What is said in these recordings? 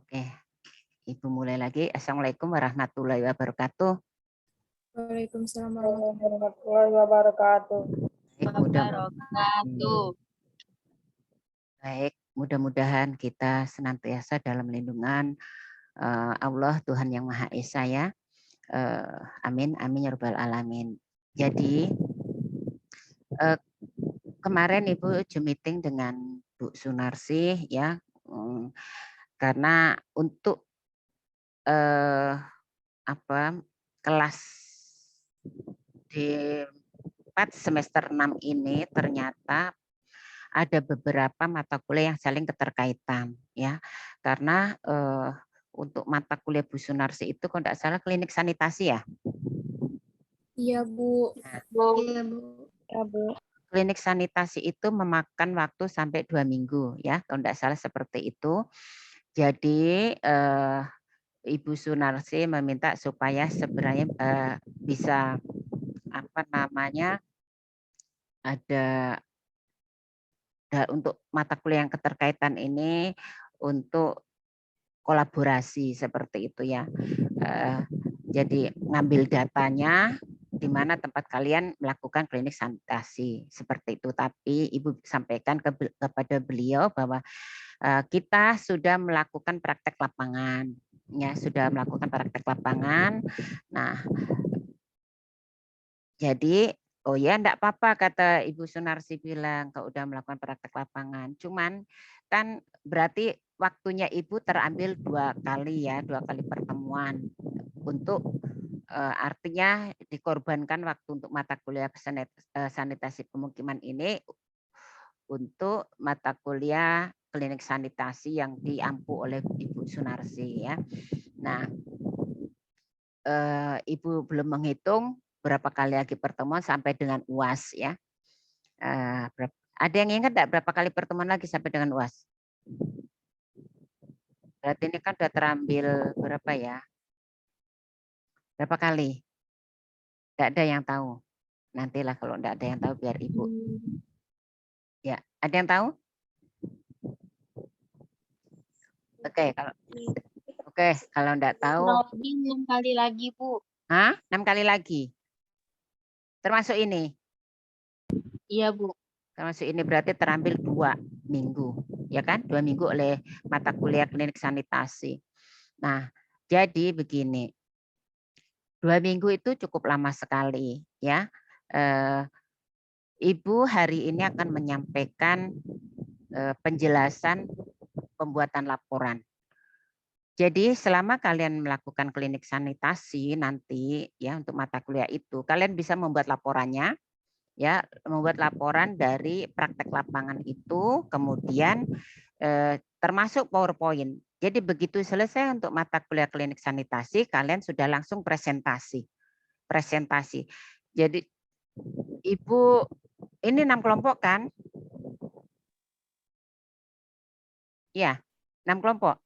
Oke, Ibu mulai lagi. Assalamualaikum warahmatullahi wabarakatuh. Waalaikumsalam warahmatullahi wabarakatuh. Baik, mudah-mudahan kita senantiasa dalam lindungan Allah Tuhan yang Maha Esa ya. Amin, amin ya rabbal alamin. Jadi kemarin Ibu meeting dengan Bu Sunarsi ya, karena untuk kelas di 4 semester 6 ini ternyata ada beberapa mata kuliah yang saling keterkaitan ya. Karena untuk mata kuliah Bu Sunarsi itu kalau tidak salah klinik sanitasi ya. Iya, Bu. Iya, Bu. Ya, Bu. Klinik sanitasi itu memakan waktu sampai 2 minggu ya, kalau tidak salah seperti itu. Jadi Ibu Sunarsi meminta supaya sebenarnya bisa ada untuk mata kuliah yang keterkaitan ini untuk kolaborasi seperti itu ya. Jadi ngambil datanya di mana tempat kalian melakukan klinik sanitasi seperti itu. Tapi Ibu sampaikan kepada beliau bahwa kita sudah melakukan praktek lapangan, ya sudah melakukan praktek lapangan. Nah, jadi oh ya enggak apa-apa kata Ibu Sunarsi bilang kalau udah melakukan praktek lapangan. Cuman kan berarti waktunya Ibu terambil 2 kali ya, 2 kali pertemuan untuk artinya dikorbankan waktu untuk mata kuliah sanitasi pemukiman ini untuk mata kuliah klinik sanitasi yang diampu oleh Ibu Sunarsi ya. Nah, Ibu belum menghitung berapa kali lagi pertemuan sampai dengan UAS ya. Ada yang ingat enggak berapa kali pertemuan lagi sampai dengan UAS? Berarti ini kan sudah terambil berapa ya? Berapa kali? Tidak ada yang tahu. Nantilah kalau tidak ada yang tahu biar Ibu. Ya, ada yang tahu? Oke, kalau enggak tahu. 6 kali lagi, Bu. Hah? 6 kali lagi? Termasuk ini? Iya, Bu. Termasuk ini berarti terambil 2 minggu. Ya kan? 2 minggu oleh mata kuliah klinik sanitasi. Nah, jadi begini. 2 minggu itu cukup lama sekali. Ya. Ibu hari ini akan menyampaikan penjelasan pembuatan laporan. Jadi selama kalian melakukan klinik sanitasi nanti ya untuk mata kuliah itu, kalian bisa membuat laporannya ya, membuat laporan dari praktek lapangan itu, kemudian termasuk PowerPoint. Jadi begitu selesai untuk mata kuliah klinik sanitasi, kalian sudah langsung presentasi. Jadi Ibu ini 6 kelompok kan? Iya, 6 kelompok.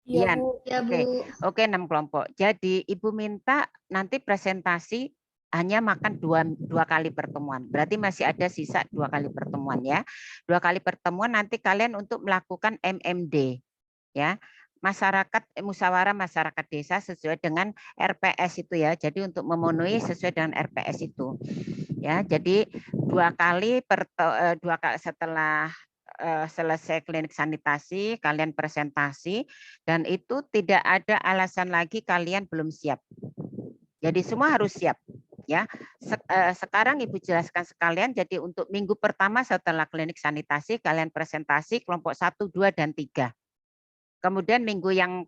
Iya, Iya, Bu. Iya, Bu. Oke, 6 kelompok. Jadi Ibu minta nanti presentasi hanya makan 2 kali pertemuan. Berarti masih ada sisa 2 kali pertemuan ya. 2 kali pertemuan nanti kalian untuk melakukan MMD ya. Musyawarah masyarakat desa sesuai dengan RPS itu ya. Jadi untuk memenuhi sesuai dengan RPS itu. Ya, jadi 2 kali setelah selesai klinik sanitasi, kalian presentasi, dan itu tidak ada alasan lagi kalian belum siap. Jadi semua harus siap. Ya, sekarang Ibu jelaskan sekalian. Jadi untuk minggu pertama setelah klinik sanitasi, kalian presentasi kelompok 1, 2, dan 3. Kemudian minggu yang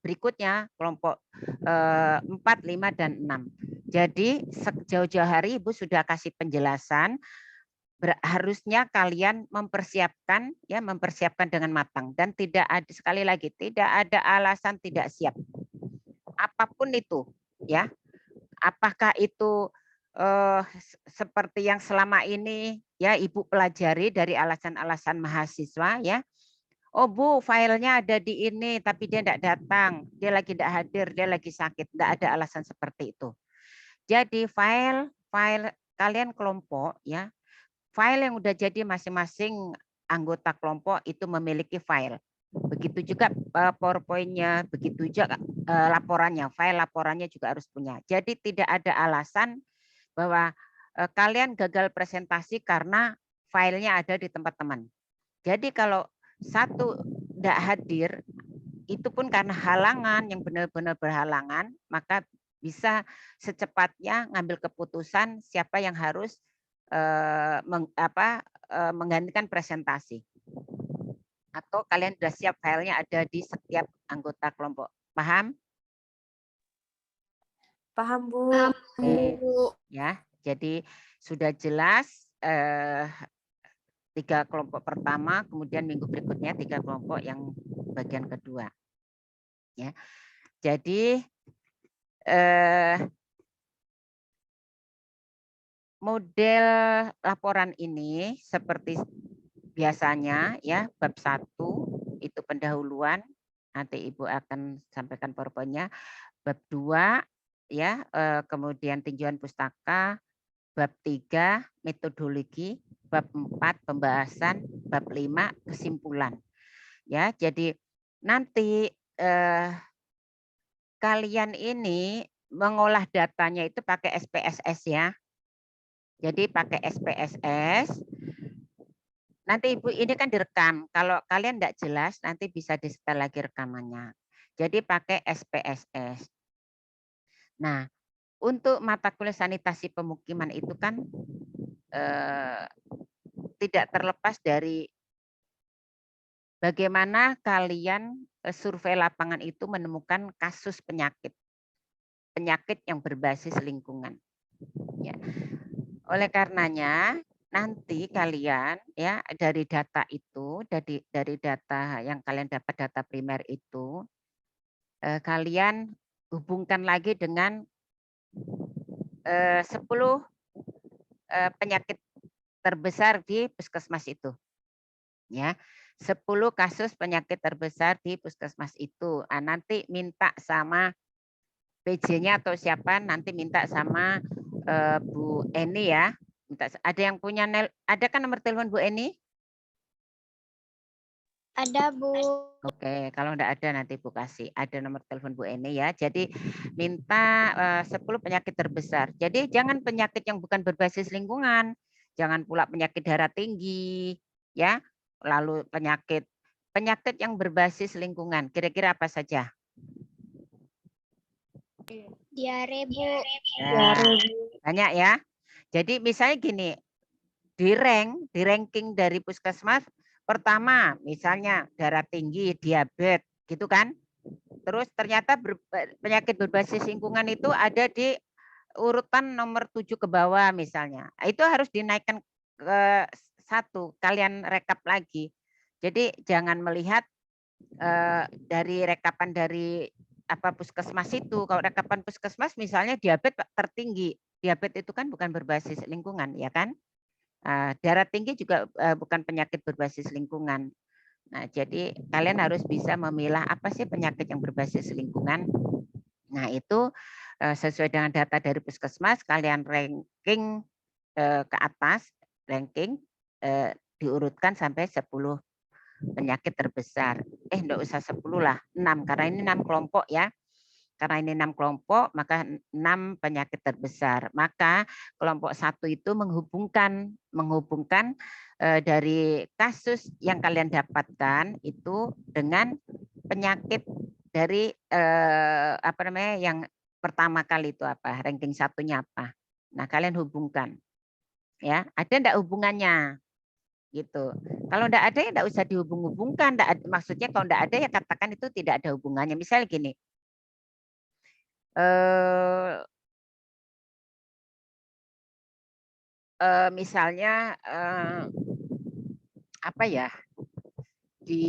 berikutnya kelompok 4, 5, dan 6. Jadi jauh-jauh hari Ibu sudah kasih penjelasan. Harusnya kalian mempersiapkan dengan matang dan tidak ada, sekali lagi tidak ada alasan tidak siap apapun itu ya, apakah itu seperti yang selama ini ya Ibu pelajari dari alasan-alasan mahasiswa ya. Oh Bu, filenya ada di ini tapi dia tidak datang, dia lagi tidak hadir, dia lagi sakit. Tidak ada alasan seperti itu. Jadi file kalian kelompok ya, file yang udah jadi masing-masing anggota kelompok itu memiliki file. Begitu juga PowerPoint-nya, begitu juga laporannya, file laporannya juga harus punya. Jadi tidak ada alasan bahwa kalian gagal presentasi karena filenya ada di tempat teman. Jadi kalau satu tidak hadir, itu pun karena halangan yang benar-benar berhalangan, maka bisa secepatnya ngambil keputusan siapa yang harus menggantikan presentasi. Atau kalian sudah siap filenya ada di setiap anggota kelompok. Paham? Paham, Bu. Oke. Ya, jadi sudah jelas 3 kelompok pertama, kemudian minggu berikutnya 3 kelompok yang bagian kedua. Ya. Jadi model laporan ini seperti biasanya ya, bab 1 itu pendahuluan, nanti Ibu akan sampaikan PowerPoint-nya. Bab 2 ya, kemudian tinjauan pustaka, bab 3 metodologi, bab 4 pembahasan, bab 5 kesimpulan. Ya, jadi nanti kalian ini mengolah datanya itu pakai SPSS ya. Jadi pakai SPSS. Nanti Ibu ini kan direkam. Kalau kalian tidak jelas nanti bisa disetel lagi rekamannya. Jadi pakai SPSS. Nah, untuk mata kuliah sanitasi pemukiman itu kan tidak terlepas dari bagaimana kalian survei lapangan itu menemukan kasus penyakit yang berbasis lingkungan. Ya. Oleh karenanya nanti kalian ya dari data itu, dari data yang kalian dapat data primer itu, kalian hubungkan lagi dengan 10 penyakit terbesar di puskesmas itu. Ya, 10 kasus penyakit terbesar di puskesmas itu. Nanti minta sama PJ-nya atau siapa, nanti minta sama Bu Eni ya. Ada yang punya ada kan nomor telepon Bu Eni? Ada, Bu. Oke, kalau enggak ada nanti Bu kasih. Ada nomor telepon Bu Eni ya. Jadi minta 10 penyakit terbesar. Jadi jangan penyakit yang bukan berbasis lingkungan. Jangan pula penyakit darah tinggi ya. Lalu penyakit yang berbasis lingkungan. Kira-kira apa saja? Diare, Bu. Ya, banyak ya. Jadi misalnya gini, di ranking dari puskesmas pertama misalnya darah tinggi, diabetes, gitu kan. Terus ternyata penyakit berbasis lingkungan itu ada di urutan nomor 7 ke bawah misalnya. Itu harus dinaikkan ke 1, kalian rekap lagi. Jadi jangan melihat dari rekapan dari puskesmas itu. Kalau rekapan puskesmas misalnya diabetes tertinggi. Diabetes itu kan bukan berbasis lingkungan, ya kan? Darah tinggi juga bukan penyakit berbasis lingkungan. Nah, jadi kalian harus bisa memilah apa sih penyakit yang berbasis lingkungan. Nah, itu sesuai dengan data dari puskesmas, kalian ranking ke atas, ranking diurutkan sampai 10 penyakit terbesar. Enggak usah 10 lah, 6 karena ini 6 kelompok ya. Karena ini 6 kelompok, maka 6 penyakit terbesar. Maka kelompok 1 itu menghubungkan dari kasus yang kalian dapatkan itu dengan penyakit dari yang pertama kali itu apa? Ranking satunya apa? Nah, kalian hubungkan. Ya, ada enggak hubungannya? Gitu. Kalau enggak ada ya enggak usah dihubung-hubungkan, maksudnya kalau enggak ada ya katakan itu tidak ada hubungannya. Misal gini, misalnya di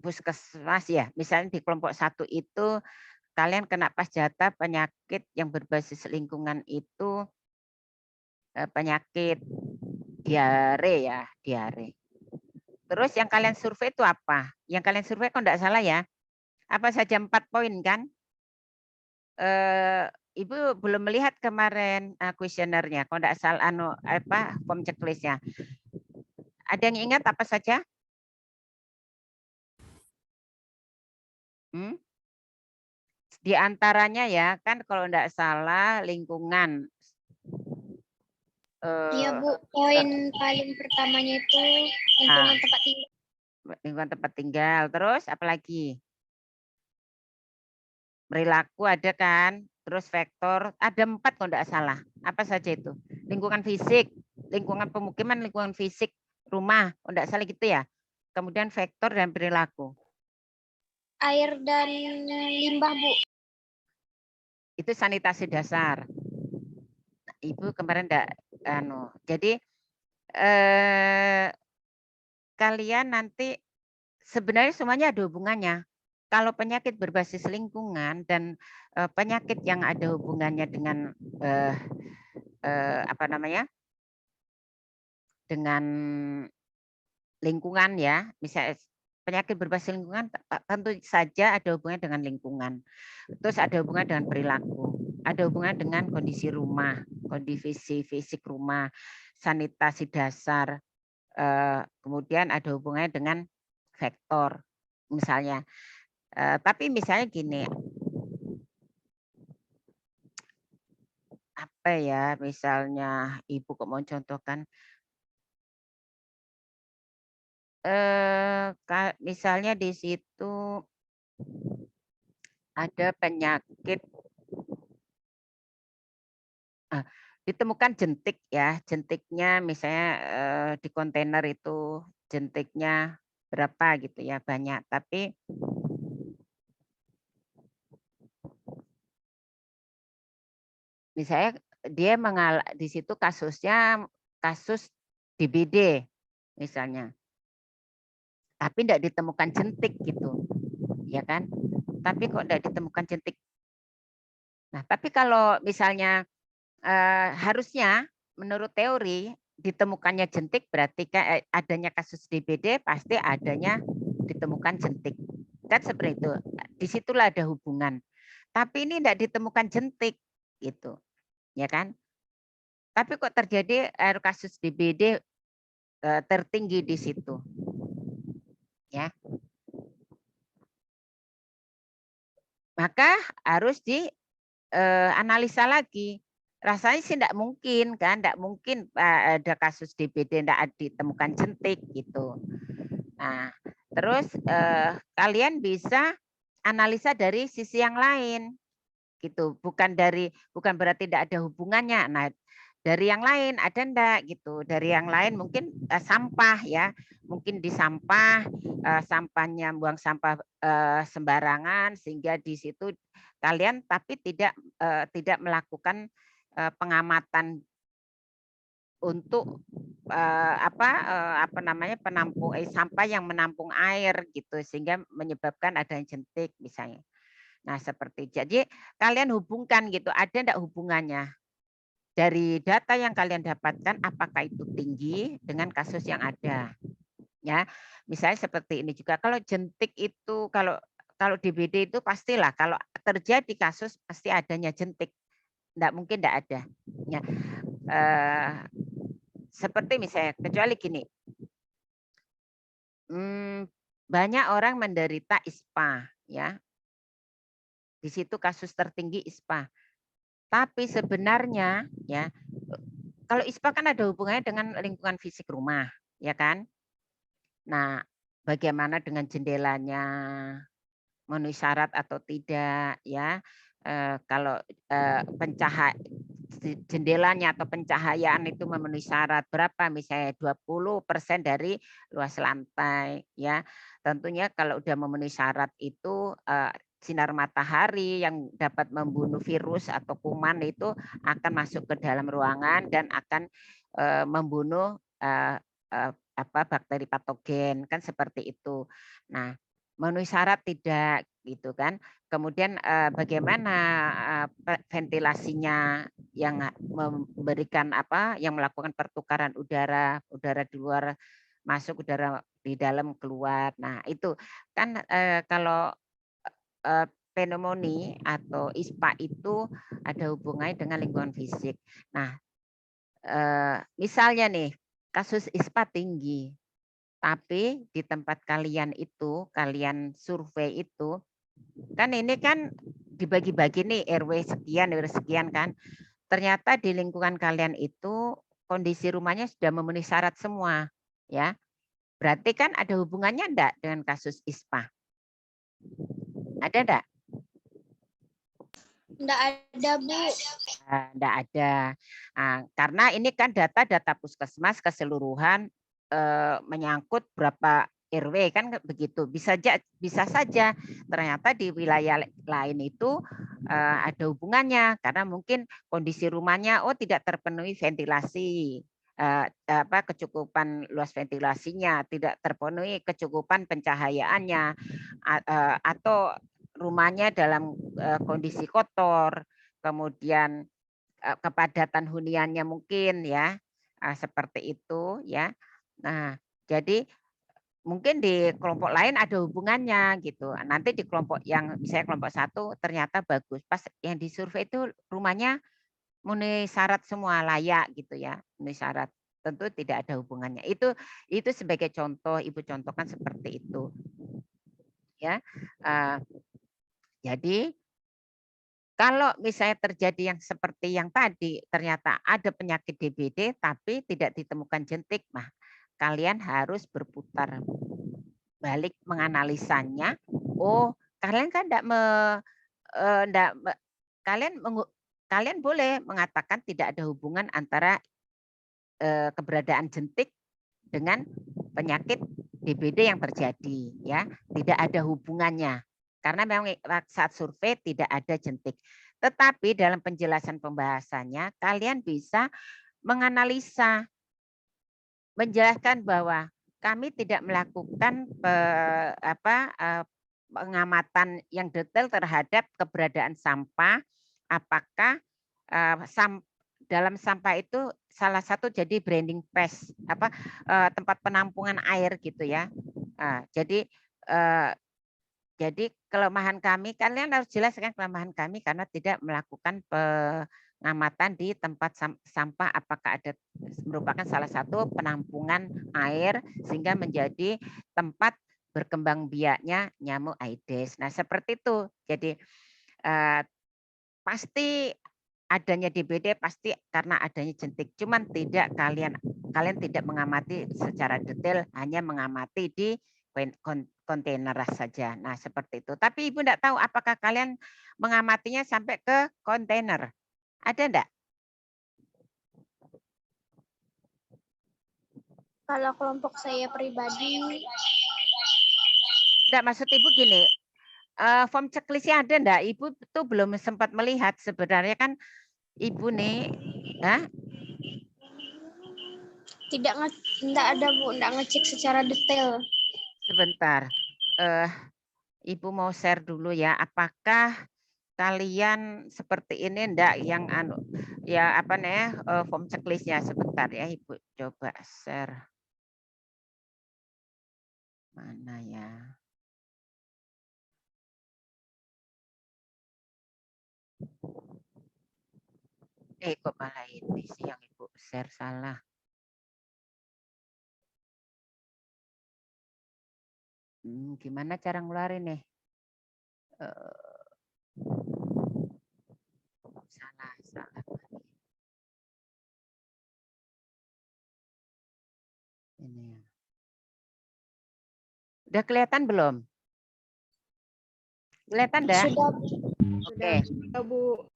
puskesmas ya, misalnya di kelompok 1 itu kalian kena pas jatah penyakit yang berbasis lingkungan itu penyakit diare ya, diare. Terus yang kalian survei itu apa? Yang kalian survei kok enggak salah ya? Apa saja 4 poin kan? Ibu belum melihat kemarin kuesionernya, kalau enggak salah form checklist-nya. Ada yang ingat apa saja? Di antaranya ya, kan kalau enggak salah lingkungan. Iya, Bu. Poin paling pertamanya itu lingkungan tempat tinggal. Lingkungan tempat tinggal. Terus apalagi? Perilaku ada kan? Terus vektor, ada 4 kalau enggak salah. Apa saja itu? Lingkungan fisik, lingkungan pemukiman, lingkungan fisik, rumah, kalau enggak salah gitu ya. Kemudian vektor dan perilaku. Air dan limbah, Bu. Itu sanitasi dasar. Ibu kemarin enggak jadi kalian nanti sebenarnya semuanya ada hubungannya. Kalau penyakit berbasis lingkungan dan penyakit yang ada hubungannya dengan apa namanya? Dengan lingkungan ya, misalnya penyakit berbasis lingkungan tentu saja ada hubungannya dengan lingkungan. Terus ada hubungan dengan perilaku, ada hubungan dengan kondisi rumah, kondisi fisik rumah, sanitasi dasar, kemudian ada hubungannya dengan vektor misalnya. Tapi misalnya gini, apa ya misalnya ibu kok mau contohkan, misalnya di situ ada penyakit, ditemukan jentik ya, jentiknya misalnya di kontainer itu jentiknya berapa gitu ya, banyak. Tapi misalnya dia di situ kasusnya kasus DBD misalnya. Tapi tidak ditemukan jentik gitu, ya kan? Tapi kok tidak ditemukan jentik. Nah, tapi kalau misalnya harusnya menurut teori ditemukannya jentik berarti adanya kasus DBD pasti adanya ditemukan jentik. Kan seperti itu. Disitulah ada hubungan. Tapi ini tidak ditemukan jentik gitu, ya kan? Tapi kok terjadi kasus DBD tertinggi di situ, ya. Maka harus dianalisa lagi. Rasanya sih tidak mungkin kan, tidak mungkin ada kasus DBD tidak ditemukan jentik gitu. Nah, terus kalian bisa analisa dari sisi yang lain gitu, bukan berarti tidak ada hubungannya. Nah, dari yang lain ada enggak gitu, dari yang lain mungkin sampah ya, mungkin di sampah sampahnya buang sampah sembarangan sehingga di situ kalian tapi tidak melakukan pengamatan untuk apa namanya penampung sampah yang menampung air gitu sehingga menyebabkan adanya jentik misalnya. Nah, seperti jadi kalian hubungkan gitu, ada enggak hubungannya dari data yang kalian dapatkan apakah itu tinggi dengan kasus yang ada. Ya. Misalnya seperti ini juga kalau jentik itu kalau DBD itu pastilah kalau terjadi kasus pasti adanya jentik. Enggak mungkin enggak ada. Ya. Seperti misalnya kecuali gini. Banyak orang menderita ISPA ya. Di situ kasus tertinggi ISPA. Tapi sebenarnya ya kalau ISPA kan ada hubungannya dengan lingkungan fisik rumah, ya kan? Nah, bagaimana dengan jendelanya memenuhi syarat atau tidak ya? Kalau jendelanya atau pencahayaan itu memenuhi syarat berapa misalnya 20% dari luas lantai ya. Tentunya kalau udah memenuhi syarat itu sinar matahari yang dapat membunuh virus atau kuman itu akan masuk ke dalam ruangan dan akan membunuh bakteri patogen kan seperti itu. Nah, memenuhi syarat tidak gitu kan. Kemudian bagaimana ventilasinya yang memberikan yang melakukan pertukaran udara di luar masuk, udara di dalam keluar. Nah, itu kan kalau pneumonia atau ISPA itu ada hubungannya dengan lingkungan fisik. Nah, misalnya nih kasus ISPA tinggi, tapi di tempat kalian itu, kalian survei itu Kan ini kan dibagi-bagi nih RW sekian kan. Ternyata di lingkungan kalian itu kondisi rumahnya sudah memenuhi syarat semua, ya. Berarti kan ada hubungannya enggak dengan kasus ISPA? Ada enggak? Enggak ada, Bu. Enggak ada. Nah, karena ini kan data puskesmas keseluruhan menyangkut berapa RW kan begitu. Bisa saja ternyata di wilayah lain itu ada hubungannya karena mungkin kondisi rumahnya tidak terpenuhi ventilasi, kecukupan luas ventilasinya, tidak terpenuhi kecukupan pencahayaannya, atau rumahnya dalam kondisi kotor, kemudian kepadatan huniannya mungkin ya, seperti itu ya. Nah, jadi mungkin di kelompok lain ada hubungannya gitu. Nanti di kelompok yang misalnya kelompok 1 ternyata bagus. Pas yang disurvei itu rumahnya memenuhi syarat semua, layak gitu ya, memenuhi syarat. Tentu tidak ada hubungannya. Itu sebagai contoh, Ibu contohkan seperti itu. Ya. Jadi kalau misalnya terjadi yang seperti yang tadi, ternyata ada penyakit DBD tapi tidak ditemukan jentik, nah kalian harus berputar balik menganalisanya. Oh, kalian kan kalian boleh mengatakan tidak ada hubungan antara keberadaan jentik dengan penyakit DBD yang terjadi, ya, tidak ada hubungannya. Karena memang saat survei tidak ada jentik. Tetapi dalam penjelasan pembahasannya kalian bisa menganalisa, menjelaskan bahwa kami tidak melakukan pengamatan yang detail terhadap keberadaan sampah, apakah dalam sampah itu salah satu jadi branding pass, tempat penampungan air gitu ya. Jadi kelemahan kami, kalian harus jelaskan kelemahan kami karena tidak melakukan pengamatan di tempat sampah apakah ada merupakan salah satu penampungan air sehingga menjadi tempat berkembang biaknya nyamuk Aedes. Nah, seperti itu. Jadi pasti adanya DBD pasti karena adanya jentik. Cuman kalian tidak mengamati secara detail, hanya mengamati di kontainer saja. Nah, seperti itu. Tapi Ibu enggak tahu apakah kalian mengamatinya sampai ke kontainer. Ada enggak? Kalau kelompok saya pribadi, Enggak, maksud Ibu gini, form checklist-nya ada enggak? Ibu tuh belum sempat melihat sebenarnya kan Ibu nih, tidak ada, Bu, tidak ngecek secara detail. sebentar. Ibu mau share dulu ya, apakah kalian seperti ini enggak yang form checklist-nya sebentar ya Ibu coba share. Mana ya? Kok malah ini sih yang Ibu share salah. Gimana cara ngeluarin nih? Salah. Ini ya. Udah kelihatan belum? Kelihatan dah? Sudah. Oke. Sudah, Bu.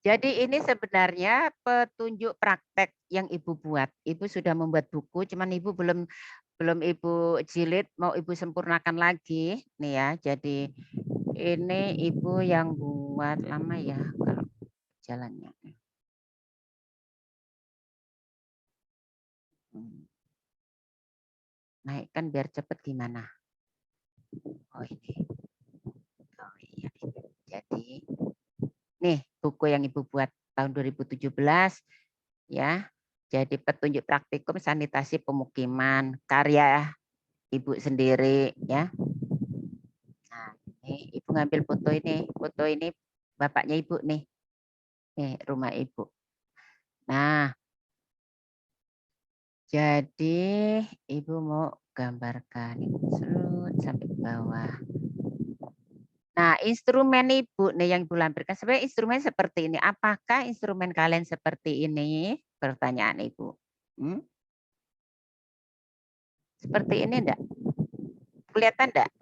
Jadi ini sebenarnya petunjuk praktek yang Ibu buat. Ibu sudah membuat buku, cuman Ibu belum Ibu jilid, mau Ibu sempurnakan lagi. Nih ya, jadi ini Ibu yang buat lama ya kalau jalannya. Naikkan biar cepet gimana? Oh ini. Oh iya. Jadi nih buku yang Ibu buat tahun 2017 ya. Jadi petunjuk praktikum sanitasi pemukiman karya Ibu sendiri ya. Nah, ini Ibu ngambil foto ini. Foto ini bapaknya Ibu nih. Nih rumah Ibu. Nah, jadi Ibu mau gambarkan ini sampai bawah. Nah, instrumen Ibu nih yang Ibu lampirkan sebenarnya instrumen seperti ini. Apakah instrumen kalian seperti ini? Pertanyaan Ibu. Seperti ini enggak? Kelihatan enggak?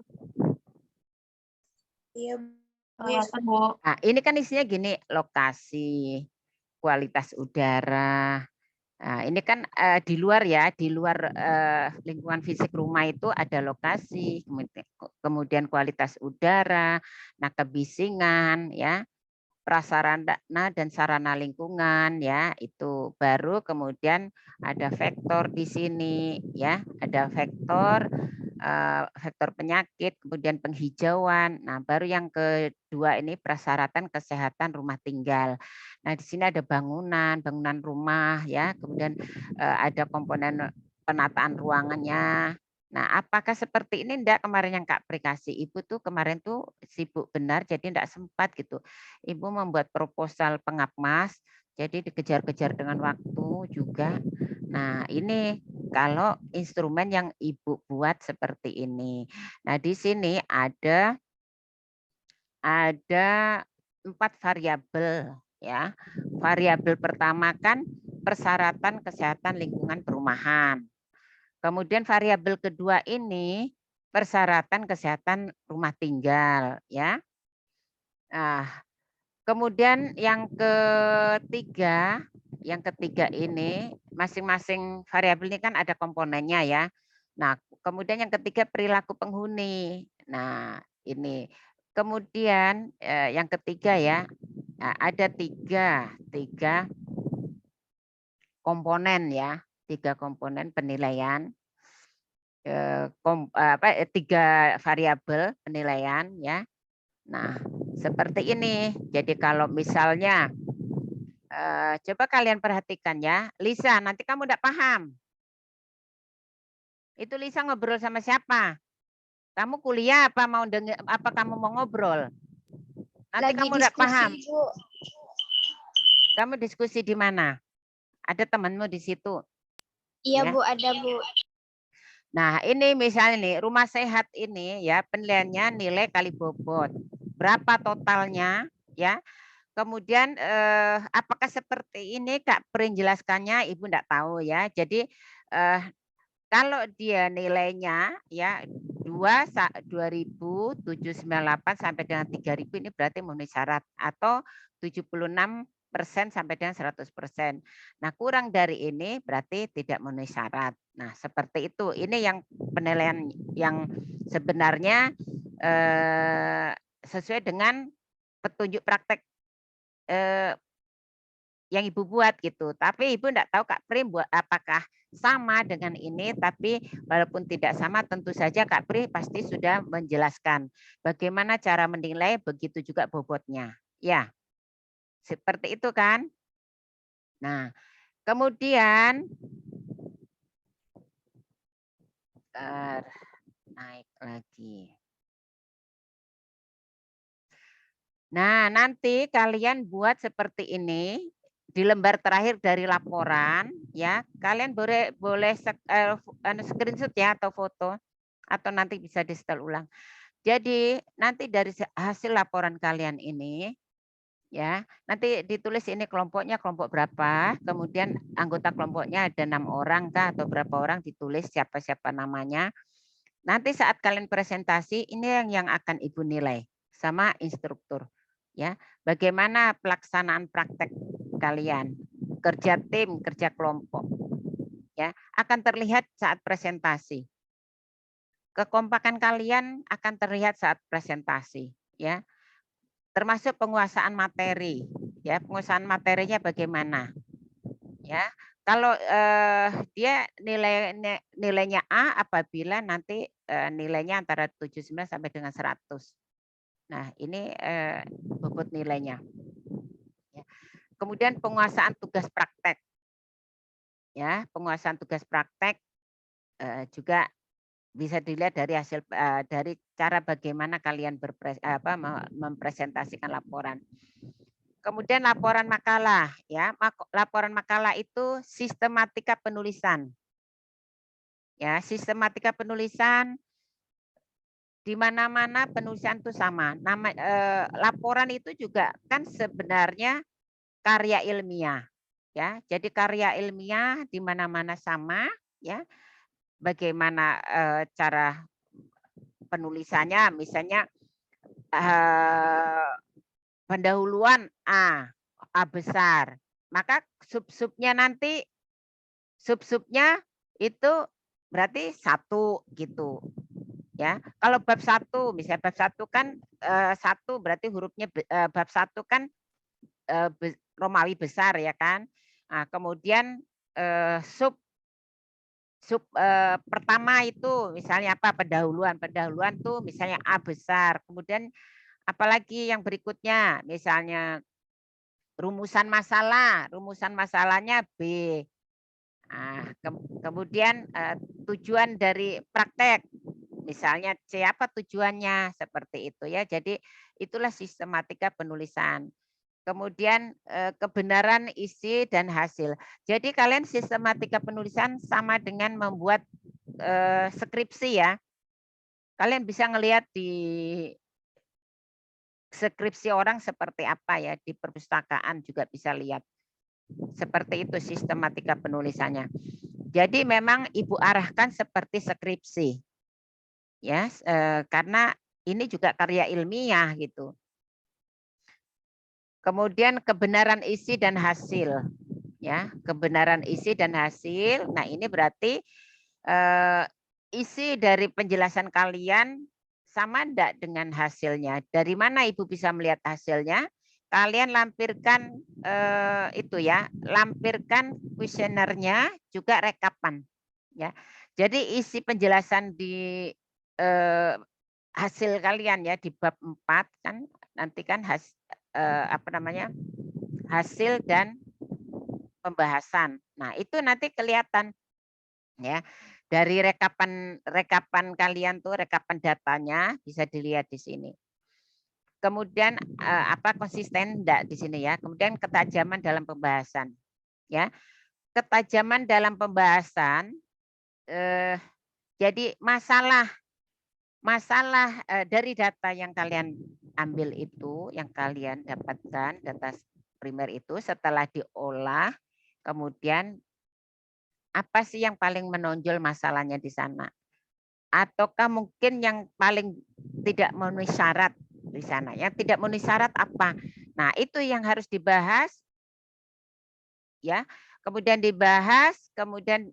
Iya, Kelihatan, Bu. Nah, ini kan isinya gini, lokasi, kualitas udara. Nah, ini kan di luar ya, di luar lingkungan fisik rumah itu ada lokasi, kemudian kualitas udara, nah kebisingan ya, prasarana dan sarana lingkungan ya, itu baru kemudian ada vektor di sini ya, ada vektor vektor penyakit, kemudian penghijauan. Nah, baru yang kedua ini prasaratan kesehatan rumah tinggal. Nah, di sini ada bangunan, bangunan rumah ya, kemudian ada komponen penataan ruangannya. Nah, apakah seperti ini enggak kemarin yang Kak Pri kasih? Ibu tuh kemarin tuh sibuk benar, jadi enggak sempat gitu. Ibu membuat proposal pengapmas, jadi dikejar-kejar dengan waktu juga. Nah, ini kalau instrumen yang Ibu buat seperti ini. Nah, di sini ada 4 variabel ya. Variabel pertama kan persyaratan kesehatan lingkungan perumahan. Kemudian variabel kedua ini persyaratan kesehatan rumah tinggal ya. Nah, kemudian yang ketiga ini masing-masing variabel ini kan ada komponennya ya. Nah, kemudian yang ketiga perilaku penghuni. Nah, ini. Kemudian yang ketiga ya, nah, ada tiga komponen ya, 3 komponen penilaian. 3 variabel penilaian ya. Nah, seperti ini. Jadi kalau misalnya coba kalian perhatikan ya, Lisa, nanti kamu enggak paham. Itu Lisa ngobrol sama siapa? Kamu kuliah apa mau denger, apa kamu mau ngobrol? Nanti lagi kamu enggak diskusi, paham. Bu. Kamu diskusi di mana? Ada temanmu di situ? Iya, Ya. Bu, ada, Bu. Nah, ini misalnya nih, rumah sehat ini ya penilaiannya nilai kali bobot. Berapa totalnya ya? Kemudian apakah seperti ini Kak Prin jelaskannya Ibu enggak tahu ya. Jadi kalau dia nilainya ya 2.798 sampai dengan 3.000 ini berarti memenuhi syarat atau 76% sampai dengan 100%. Nah, kurang dari ini berarti tidak memenuhi syarat. Nah, seperti itu. Ini yang penilaian yang sebenarnya sesuai dengan petunjuk praktek yang Ibu buat gitu. Tapi Ibu enggak tahu Kak Pri buat apakah sama dengan ini, tapi walaupun tidak sama tentu saja Kak Pri pasti sudah menjelaskan bagaimana cara menilai, begitu juga bobotnya. Ya, seperti itu kan? Nah, kemudian naik lagi. Nah, nanti kalian buat seperti ini di lembar terakhir dari laporan ya. Kalian boleh screenshot ya atau foto atau nanti bisa di-setel ulang. Jadi nanti dari hasil laporan kalian ini ya, nanti ditulis ini kelompoknya kelompok berapa, kemudian anggota kelompoknya ada 6 orang kah atau berapa orang, ditulis siapa-siapa namanya. Nanti saat kalian presentasi ini yang akan Ibu nilai sama instruktur. Ya, bagaimana pelaksanaan praktek kalian, kerja tim, kerja kelompok. Ya, akan terlihat saat presentasi. Kekompakan kalian akan terlihat saat presentasi, ya. Termasuk penguasaan materi, ya. Penguasaan materinya bagaimana? Ya. Kalau dia nilainya A apabila nanti nilainya antara 79 sampai dengan 100. Nah, ini bobot nilainya. Ya. Kemudian penguasaan tugas praktek. Ya, penguasaan tugas praktek juga bisa dilihat dari hasil dari cara bagaimana kalian mempresentasikan laporan. Kemudian laporan makalah, ya. Laporan makalah itu sistematika penulisan. Ya, sistematika penulisan di mana-mana penulisan itu sama. Laporan itu juga kan sebenarnya karya ilmiah, ya. Jadi karya ilmiah di mana-mana sama, ya. Bagaimana cara penulisannya, misalnya pendahuluan A besar, maka sub-subnya nanti sub-subnya itu berarti 1 gitu. Ya, kalau bab 1, misalnya bab 1 kan 1 berarti hurufnya bab 1 kan Romawi besar ya kan. Nah, kemudian sub pertama itu misalnya apa, pendahuluan tuh misalnya A besar. Kemudian apalagi yang berikutnya, misalnya rumusan masalahnya B. Nah, kemudian tujuan dari praktek, misalnya C, apa tujuannya, seperti itu ya. Jadi itulah sistematika penulisan. Kemudian kebenaran isi dan hasil. Jadi kalian sistematika penulisan sama dengan membuat skripsi ya. Kalian bisa ngelihat di skripsi orang seperti apa ya, di perpustakaan juga bisa lihat. Seperti itu sistematika penulisannya. Jadi memang Ibu arahkan seperti skripsi. Ya, karena ini juga karya ilmiah gitu. Kemudian kebenaran isi dan hasil. Ya, kebenaran isi dan hasil. Nah, ini berarti isi dari penjelasan kalian sama enggak dengan hasilnya? Dari mana Ibu bisa melihat hasilnya? Kalian lampirkan itu ya, lampirkan kuesionernya juga rekapan ya. Jadi isi penjelasan di hasil kalian ya di bab 4 kan nanti kan apa namanya? Hasil dan pembahasan. Nah, itu nanti kelihatan ya. Dari rekapan kalian tuh, rekapan datanya bisa dilihat di sini. Kemudian apa konsisten enggak di sini ya. Kemudian ketajaman dalam pembahasan. Ya. Ketajaman dalam pembahasan jadi masalah dari data yang kalian ambil itu, yang kalian dapatkan data primer itu setelah diolah, kemudian apa sih yang paling menonjol masalahnya di sana? Ataukah mungkin yang paling tidak memenuhi syarat di sana? Yang tidak memenuhi syarat apa? Nah, itu yang harus dibahas ya. Kemudian dibahas, kemudian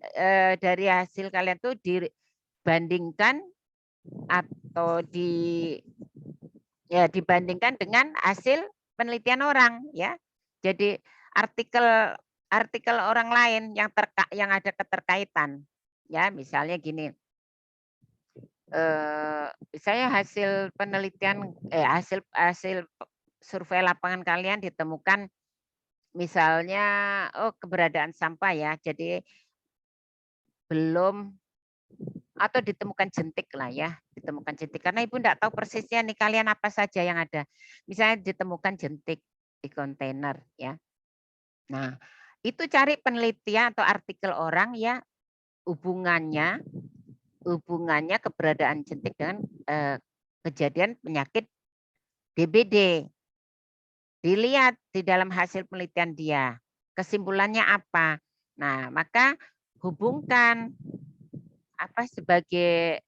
dari hasil kalian tuh dibandingkan atau dibandingkan dengan hasil penelitian orang ya. Jadi artikel orang lain yang ada keterkaitan ya, misalnya gini. Saya hasil penelitian hasil survei lapangan kalian ditemukan misalnya keberadaan sampah ya. Jadi belum atau ditemukan jentik lah ya, ditemukan jentik karena Ibu enggak tahu persisnya nih kalian apa saja yang ada. Misalnya ditemukan jentik di kontainer ya. Nah, itu cari penelitian atau artikel orang ya hubungannya keberadaan jentik dengan kejadian penyakit DBD. Dilihat di dalam hasil penelitian dia, kesimpulannya apa. Nah, maka hubungkan apa sebagai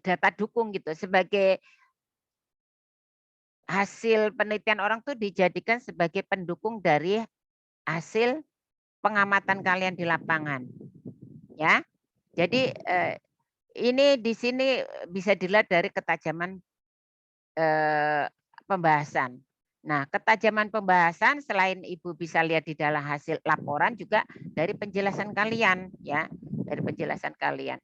data dukung gitu, sebagai hasil penelitian orang tuh dijadikan sebagai pendukung dari hasil pengamatan kalian di lapangan. Ya. Jadi ini di sini bisa dilihat dari ketajaman pembahasan. Nah, ketajaman pembahasan selain Ibu bisa lihat di dalam hasil laporan juga dari penjelasan kalian ya, dari penjelasan kalian.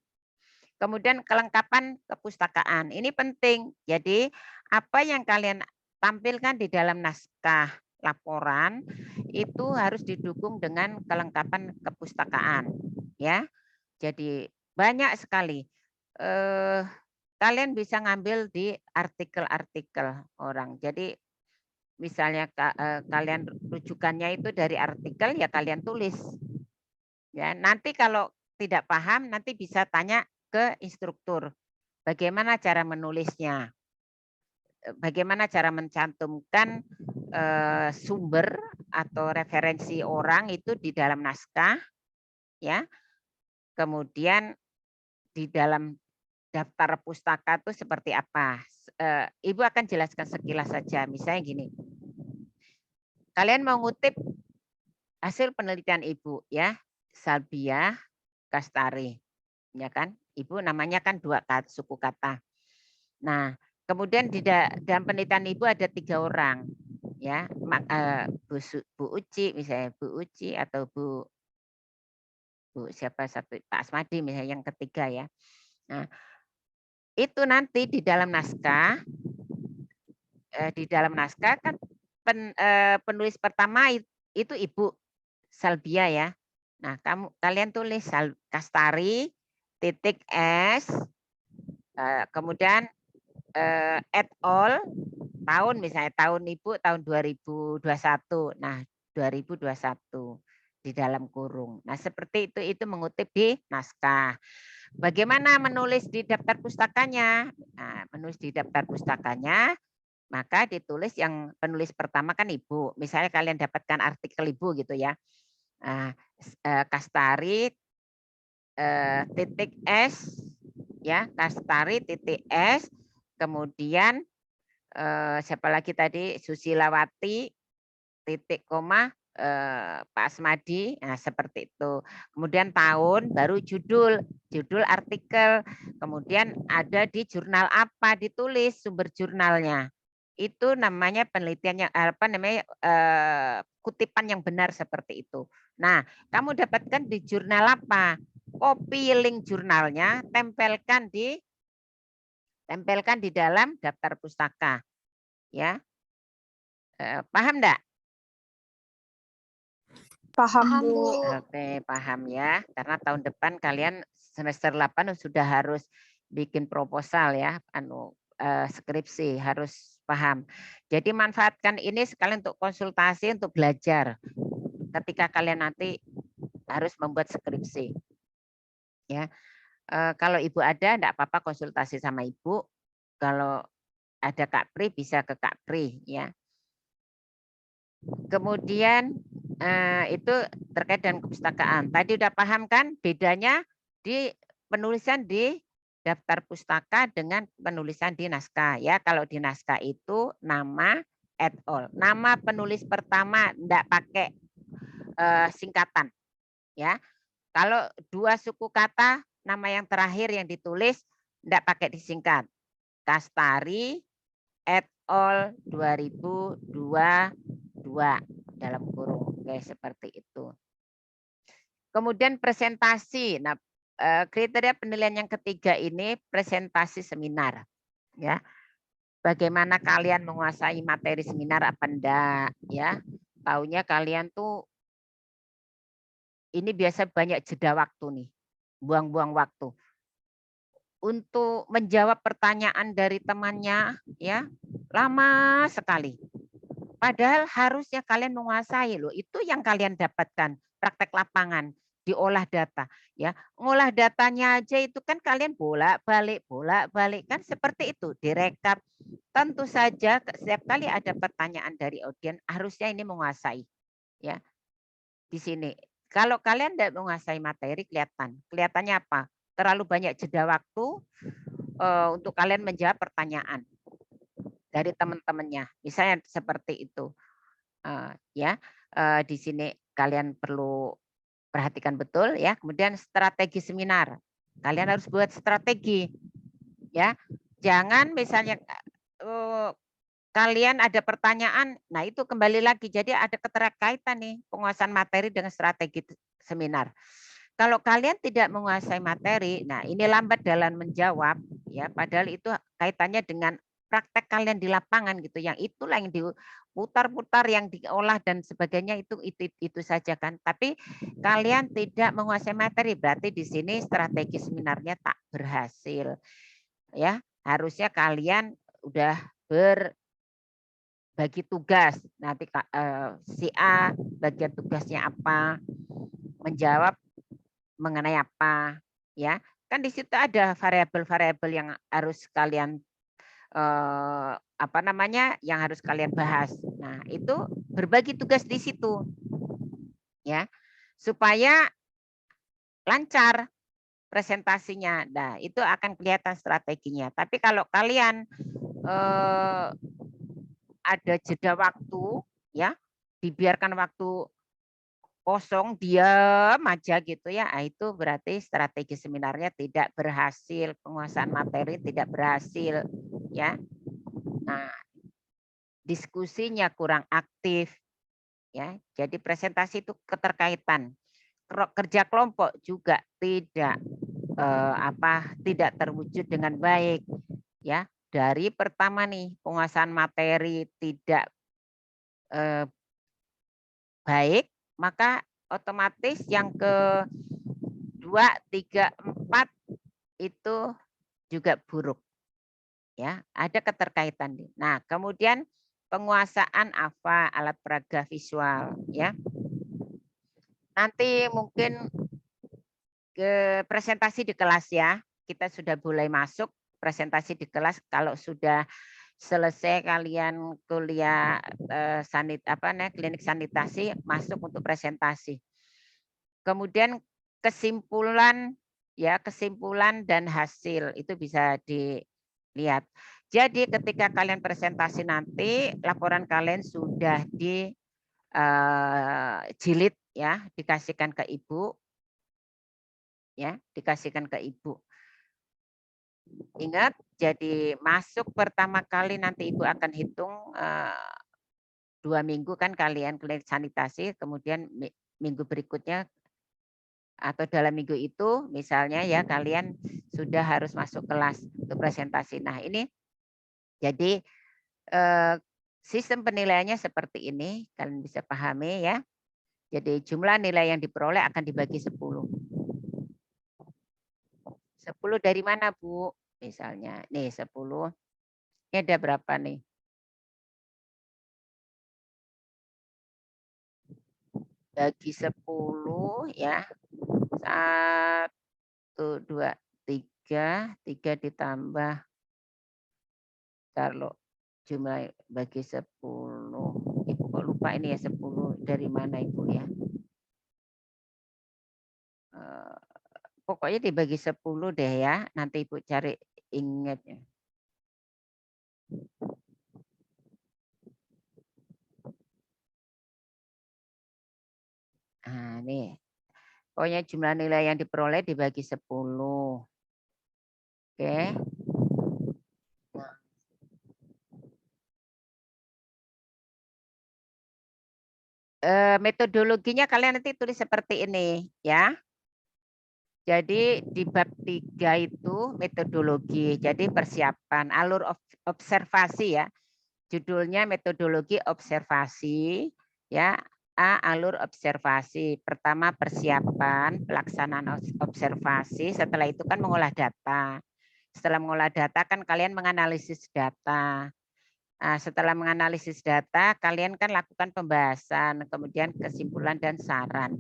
Kemudian kelengkapan kepustakaan. Ini penting. Jadi, apa yang kalian tampilkan di dalam naskah laporan itu harus didukung dengan kelengkapan kepustakaan ya. Jadi, banyak sekali kalian bisa ngambil di artikel-artikel orang. Jadi misalnya kalian rujukannya itu dari artikel ya kalian tulis. Ya, nanti kalau tidak paham nanti bisa tanya ke instruktur. bagaimana cara menulisnya? Bagaimana cara mencantumkan sumber atau referensi orang itu di dalam naskah, ya. Kemudian di dalam daftar pustaka itu seperti apa? Ibu akan jelaskan sekilas saja. Misalnya gini, kalian mau ngutip hasil penelitian Ibu, ya, Salbia Kastari, ya kan? Ibu namanya kan dua suku kata. Nah, kemudian di dalam penelitian Ibu ada 3 orang, ya, Bu Uci misalnya, Bu Uci atau Bu siapa satu, Pak Asmadi misalnya yang ketiga, ya. Nah, itu nanti di dalam naskah kan penulis pertama itu Ibu Salbia, ya. Nah, kalian tulis Kastari titik S, kemudian et al. Tahun misalnya tahun Ibu tahun 2021. Nah, 2021 di dalam kurung. Nah, seperti itu mengutip di naskah. Bagaimana menulis di daftar pustakanya? Nah, menulis di daftar pustakanya, maka ditulis yang penulis pertama kan Ibu. Misalnya kalian dapatkan artikel Ibu gitu, ya. Nah, Kastari titik S, ya, Kastari titik S, kemudian siapa lagi tadi, Susilawati titik koma Pak Asmadi, nah seperti itu. Kemudian tahun, baru judul artikel, kemudian ada di jurnal apa, ditulis sumber jurnalnya. Itu namanya penelitian yang kutipan yang benar seperti itu. Nah, kamu dapatkan di jurnal apa? Copy link jurnalnya, tempelkan di dalam daftar pustaka, ya. Paham enggak? Paham, Paham, Bu. Bu. Oke, paham ya. Karena tahun depan kalian semester 8 sudah harus bikin proposal, ya, skripsi, harus paham. Jadi manfaatkan ini sekalian untuk konsultasi, untuk belajar ketika kalian nanti harus membuat skripsi. Ya. Kalau Ibu ada, enggak apa-apa konsultasi sama Ibu. Kalau ada Kak Pri, bisa ke Kak Pri, ya. Kemudian itu terkait dengan kepustakaan. Tadi udah paham kan bedanya di penulisan di daftar pustaka dengan penulisan di naskah, ya. Kalau di naskah itu nama et al. Nama penulis pertama enggak pakai singkatan, ya. Kalau 2 suku kata, nama yang terakhir yang ditulis enggak pakai disingkat. Kastari et al 2022 dalam kurung. Oke, seperti itu. Kemudian presentasi. Nah, kriteria penilaian yang ketiga ini presentasi seminar, ya. Bagaimana kalian menguasai materi seminar apa enggak, ya. Taunya kalian tuh ini biasa banyak jeda waktu nih. Buang-buang waktu. Untuk menjawab pertanyaan dari temannya, ya, lama sekali. Padahal harusnya kalian menguasai loh. Itu yang kalian dapatkan praktek lapangan, diolah data, ya. Ngolah datanya aja itu kan kalian bolak-balik kan seperti itu, direkap. Tentu saja setiap kali ada pertanyaan dari audiens harusnya ini menguasai, ya. Di sini. Kalau kalian tidak menguasai materi kelihatannya apa? Terlalu banyak jeda waktu untuk kalian menjawab pertanyaan dari teman-temannya. Misalnya seperti itu. Ya, di sini kalian perlu perhatikan betul, ya. Kemudian strategi seminar. Kalian harus buat strategi, ya. Jangan misalnya kalian ada pertanyaan, nah itu kembali lagi. Jadi ada keterkaitan nih penguasaan materi dengan strategi seminar. Kalau kalian tidak menguasai materi, nah ini lambat dalam menjawab, ya. Padahal itu kaitannya dengan praktek kalian di lapangan gitu. Yang itulah yang diputar-putar, yang diolah dan sebagainya itu saja kan. Tapi kalian tidak menguasai materi, berarti di sini strategi seminarnya tak berhasil, ya. Harusnya kalian udah bagi tugas, nanti si A bagian tugasnya apa, menjawab mengenai apa, ya. Kan di situ ada variabel-variabel yang harus kalian apa namanya, yang harus kalian bahas. Nah, itu berbagi tugas di situ, ya, supaya lancar presentasinya. Nah, itu akan kelihatan strateginya. Tapi kalau kalian ada jeda waktu, ya, dibiarkan waktu kosong, diam aja gitu ya, itu berarti strategi seminarnya tidak berhasil, penguasaan materi tidak berhasil, ya. Nah, diskusinya kurang aktif, ya. Jadi presentasi itu keterkaitan. Kerja kelompok juga tidak tidak terwujud dengan baik, ya. Dari pertama nih penguasaan materi tidak baik, maka otomatis yang ke 2, 3, 4 itu juga buruk. Ya, ada keterkaitan. Nah, kemudian penguasaan AVA, alat peraga visual, ya. Nanti mungkin ke presentasi di kelas ya. Kita sudah mulai masuk presentasi di kelas kalau sudah selesai kalian kuliah klinik sanitasi masuk untuk presentasi. Kemudian kesimpulan dan hasil itu bisa dilihat. Jadi ketika kalian presentasi nanti laporan kalian sudah jilid ya, dikasihkan ke ibu ya, dikasihkan ke ibu. Ingat, jadi masuk pertama kali nanti ibu akan hitung 2 minggu kan kalian klinik sanitasi, kemudian minggu berikutnya atau dalam minggu itu misalnya ya kalian sudah harus masuk kelas untuk presentasi. Nah ini jadi sistem penilaiannya seperti ini, kalian bisa pahami ya. Jadi jumlah nilai yang diperoleh akan dibagi 10. 10 dari mana Bu? Misalnya nih 10, ini ada berapa nih? Bagi 10 ya. 1, 2, 3, 3 ditambah taruh jumlah bagi 10. Ibu kok lupa ini ya 10 dari mana Ibu ya? Pokoknya dibagi 10 deh ya. Nanti Ibu cari ingat ya. Nah, nih. Pokoknya jumlah nilai yang diperoleh dibagi 10. Oke. Metodologinya kalian nanti tulis seperti ini ya. Jadi di bab 3 itu metodologi. Jadi persiapan alur observasi ya. Judulnya metodologi observasi ya. Alur observasi. Pertama persiapan, pelaksanaan observasi, setelah itu kan mengolah data. Setelah mengolah data kan kalian menganalisis data. Nah, setelah menganalisis data, kalian kan lakukan pembahasan, kemudian kesimpulan dan saran.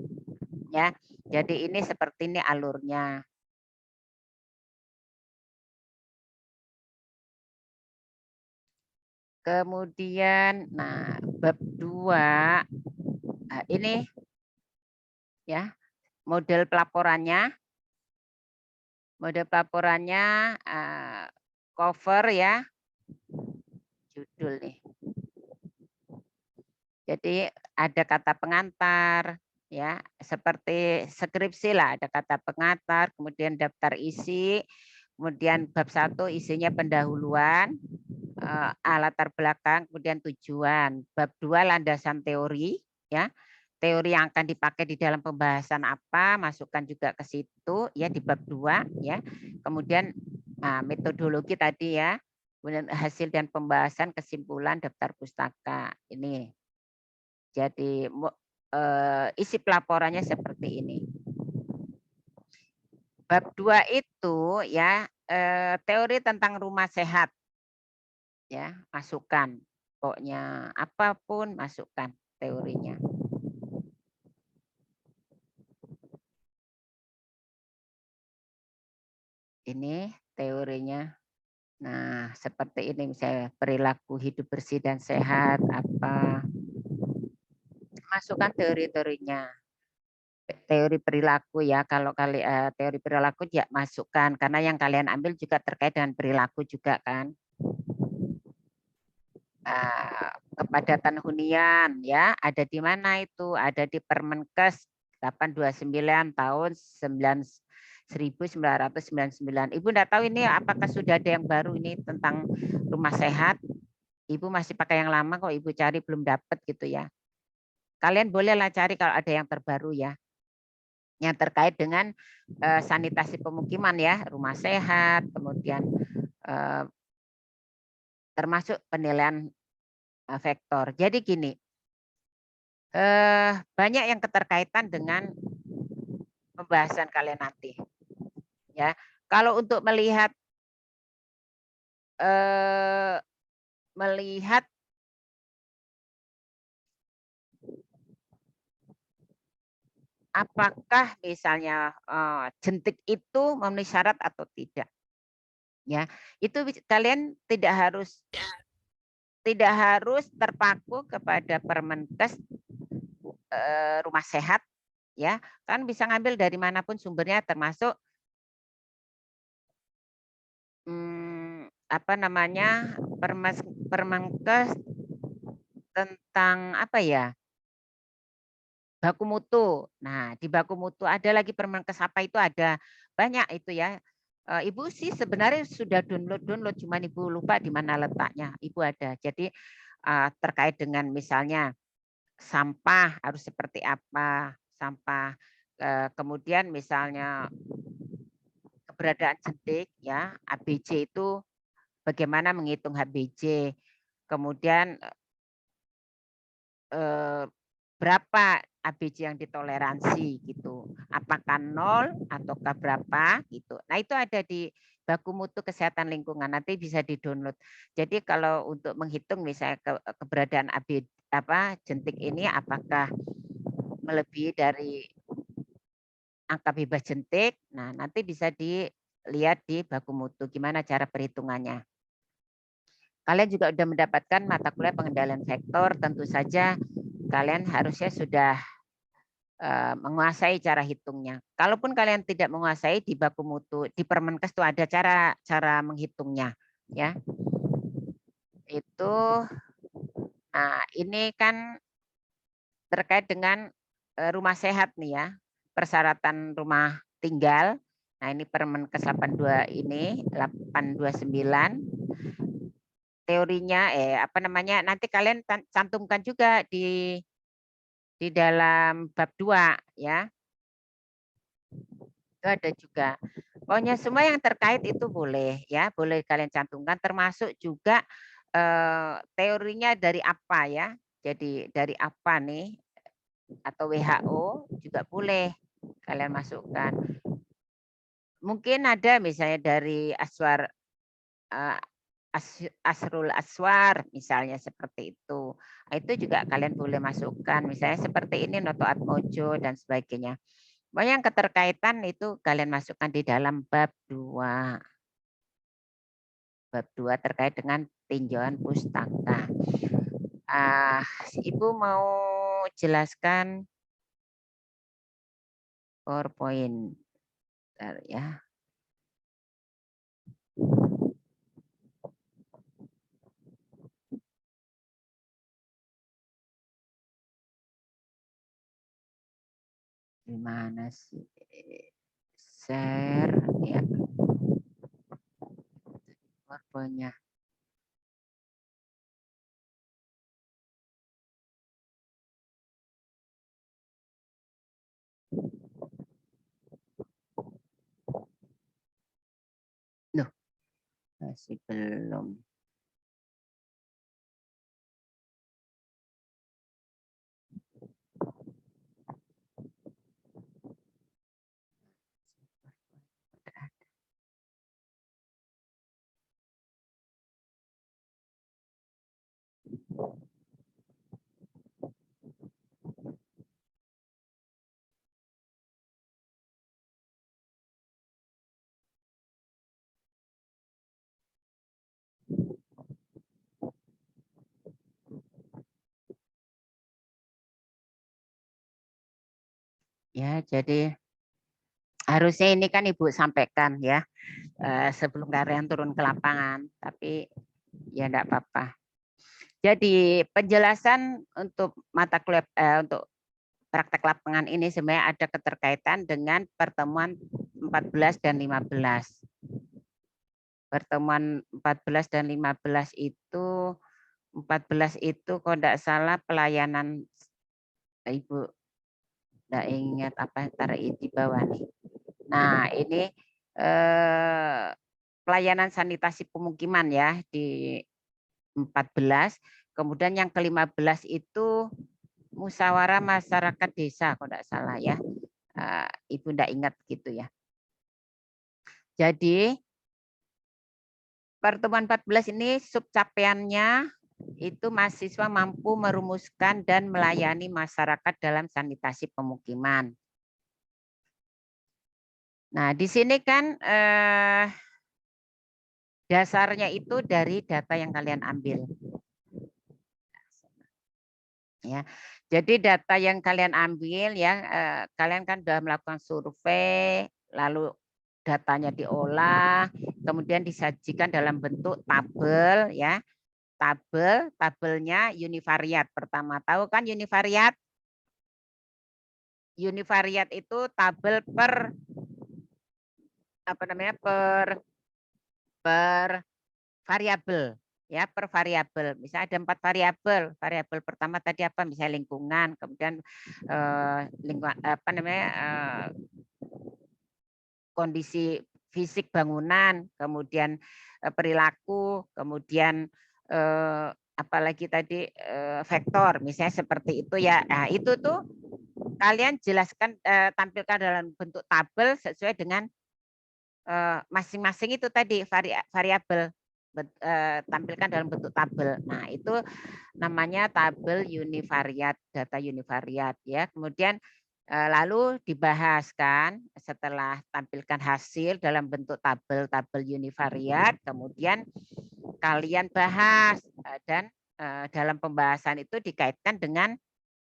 Ya, jadi ini seperti ini alurnya. Kemudian, nah bab 2 ini ya model pelaporannya. Model pelaporannya cover ya, judul nih. Jadi ada kata pengantar ya, seperti skripsi lah, ada kata pengantar, kemudian daftar isi, kemudian bab 1 isinya pendahuluan, latar belakang, kemudian tujuan. Bab 2 landasan teori ya. Teori yang akan dipakai di dalam pembahasan apa, masukkan juga ke situ ya di bab 2 ya. Kemudian metodologi tadi ya. Kemudian hasil dan pembahasan, kesimpulan, daftar pustaka. Ini. Jadi isi pelaporannya seperti ini. Bab 2 itu ya teori tentang rumah sehat. Ya, masukkan. Pokoknya apapun masukkan teorinya. ini teorinya. Nah, seperti ini misalnya perilaku hidup bersih dan sehat apa. Masukkan teori-teorinya. Teori perilaku ya, kalau teori perilaku ya masukkan karena yang kalian ambil juga terkait dengan perilaku juga kan. Kepadatan hunian ya, ada di mana itu? Ada di Permenkes 829 tahun 1999. Ibu enggak tahu ini apakah sudah ada yang baru ini tentang rumah sehat. Ibu masih pakai yang lama kok, Ibu cari belum dapat gitu ya. Kalian bolehlah cari kalau ada yang terbaru ya. Yang terkait dengan sanitasi pemukiman ya, rumah sehat, kemudian termasuk penilaian vektor. Jadi gini, banyak yang keterkaitan dengan pembahasan kalian nanti. Ya, kalau untuk melihat apakah misalnya jentik itu memenuhi syarat atau tidak, ya itu kalian tidak harus terpaku kepada Permenkes rumah sehat, ya kan bisa ngambil dari manapun sumbernya termasuk apa namanya Permenkes tentang apa ya, baku mutu. Nah, di baku mutu ada lagi Permenkes apa itu ada banyak itu ya. Ibu sih sebenarnya sudah download, cuman Ibu lupa di mana letaknya. Ibu ada. Jadi terkait dengan misalnya sampah harus seperti apa, sampah kemudian misalnya keberadaan jentik ya, ABJ itu bagaimana menghitung HBJ. Kemudian berapa ABJ yang ditoleransi gitu. Apakah 0 ataukah berapa gitu. Nah, itu ada di baku mutu kesehatan lingkungan, nanti bisa di-download. Jadi kalau untuk menghitung misalnya keberadaan jentik ini apakah melebihi dari angka bebas jentik, nah nanti bisa dilihat di baku mutu gimana cara perhitungannya. Kalian juga sudah mendapatkan mata kuliah pengendalian vektor, tentu saja kalian harusnya sudah menguasai cara hitungnya. Kalaupun kalian tidak menguasai di baku mutu, di Permenkes itu ada cara menghitungnya, ya. Itu, nah ini kan terkait dengan rumah sehat nih ya, persyaratan rumah tinggal. Nah ini Permenkes 82 ini 829. Teorinya apa namanya nanti kalian cantumkan juga di dalam bab 2 ya. Itu ada juga. Pokoknya semua yang terkait itu boleh ya, boleh kalian cantumkan termasuk juga teorinya dari apa ya. Jadi dari apa nih atau WHO juga boleh kalian masukkan. Mungkin ada misalnya dari Asrul Aswar misalnya seperti itu. Itu juga kalian boleh masukkan misalnya seperti ini Noto Atmojo dan sebagainya. Yang keterkaitan itu kalian masukkan di dalam bab 2. Bab 2 terkait dengan tinjauan pustaka. Ibu mau jelaskan PowerPoint. Bentar ya. Gimana sih? Share ya. PowerPoint-nya. Loh, masih belum. Ya, jadi harusnya ini kan Ibu sampaikan ya sebelum kalian turun ke lapangan, tapi ya enggak apa-apa. Jadi penjelasan untuk mata kuliah untuk praktek lapangan ini sebenarnya ada keterkaitan dengan pertemuan 14 dan 15. Pertemuan 14 dan 15 itu 14 itu kalau tidak salah pelayanan Ibu tidak ingat apa taruh di bawah nih. Nah, ini pelayanan sanitasi pemukiman ya di 14. Kemudian yang ke-15 itu musyawarah masyarakat desa kalau tidak salah ya. Ibu tidak ingat gitu ya. Jadi pertemuan 14 ini subcapaiannya itu mahasiswa mampu merumuskan dan melayani masyarakat dalam sanitasi pemukiman. Nah, di sini kan dasarnya itu dari data yang kalian ambil. Ya. Jadi data yang kalian ambil ya, kalian kan sudah melakukan survei, lalu datanya diolah, kemudian disajikan dalam bentuk tabel ya. Tabelnya univariat pertama. Tahu kan univariat? Univariat itu tabel per apa namanya? per variabel ya, per variabel. Misalnya ada 4 variabel. Variabel pertama tadi apa? Misalnya lingkungan, kemudian apa namanya? Kondisi fisik bangunan, kemudian perilaku, kemudian apalagi tadi vektor, misalnya seperti itu ya. Nah, itu tuh kalian jelaskan tampilkan dalam bentuk tabel sesuai dengan masing-masing itu tadi variabel tampilkan dalam bentuk tabel. Nah, itu namanya tabel univariat, data univariat ya. Kemudian lalu dibahas kan setelah tampilkan hasil dalam bentuk tabel univariat, kemudian kalian bahas dan dalam pembahasan itu dikaitkan dengan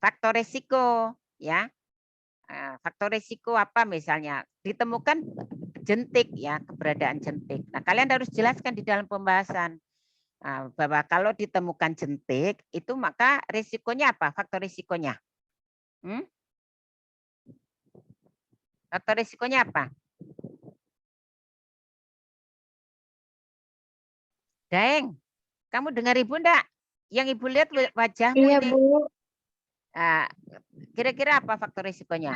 faktor risiko ya. Faktor risiko apa misalnya? Ditemukan jentik ya, keberadaan jentik. Nah, kalian harus jelaskan di dalam pembahasan bahwa kalau ditemukan jentik itu maka risikonya apa? Faktor risikonya. Faktor risikonya apa? Daeng, kamu dengar Ibu enggak? Yang Ibu lihat wajahmu Iya, ini. Bu. Kira-kira apa faktor risikonya?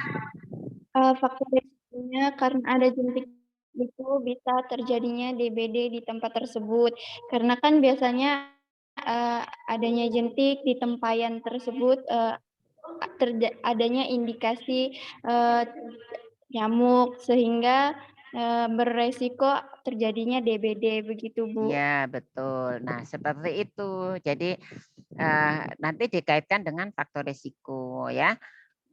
Faktor risikonya karena ada jentik itu bisa terjadinya DBD di tempat tersebut. Karena kan biasanya adanya jentik di tempayan tersebut adanya indikasi nyamuk sehingga beresiko terjadinya DBD begitu, Bu. Iya, betul. Nah, seperti itu. Jadi nanti dikaitkan dengan faktor risiko ya.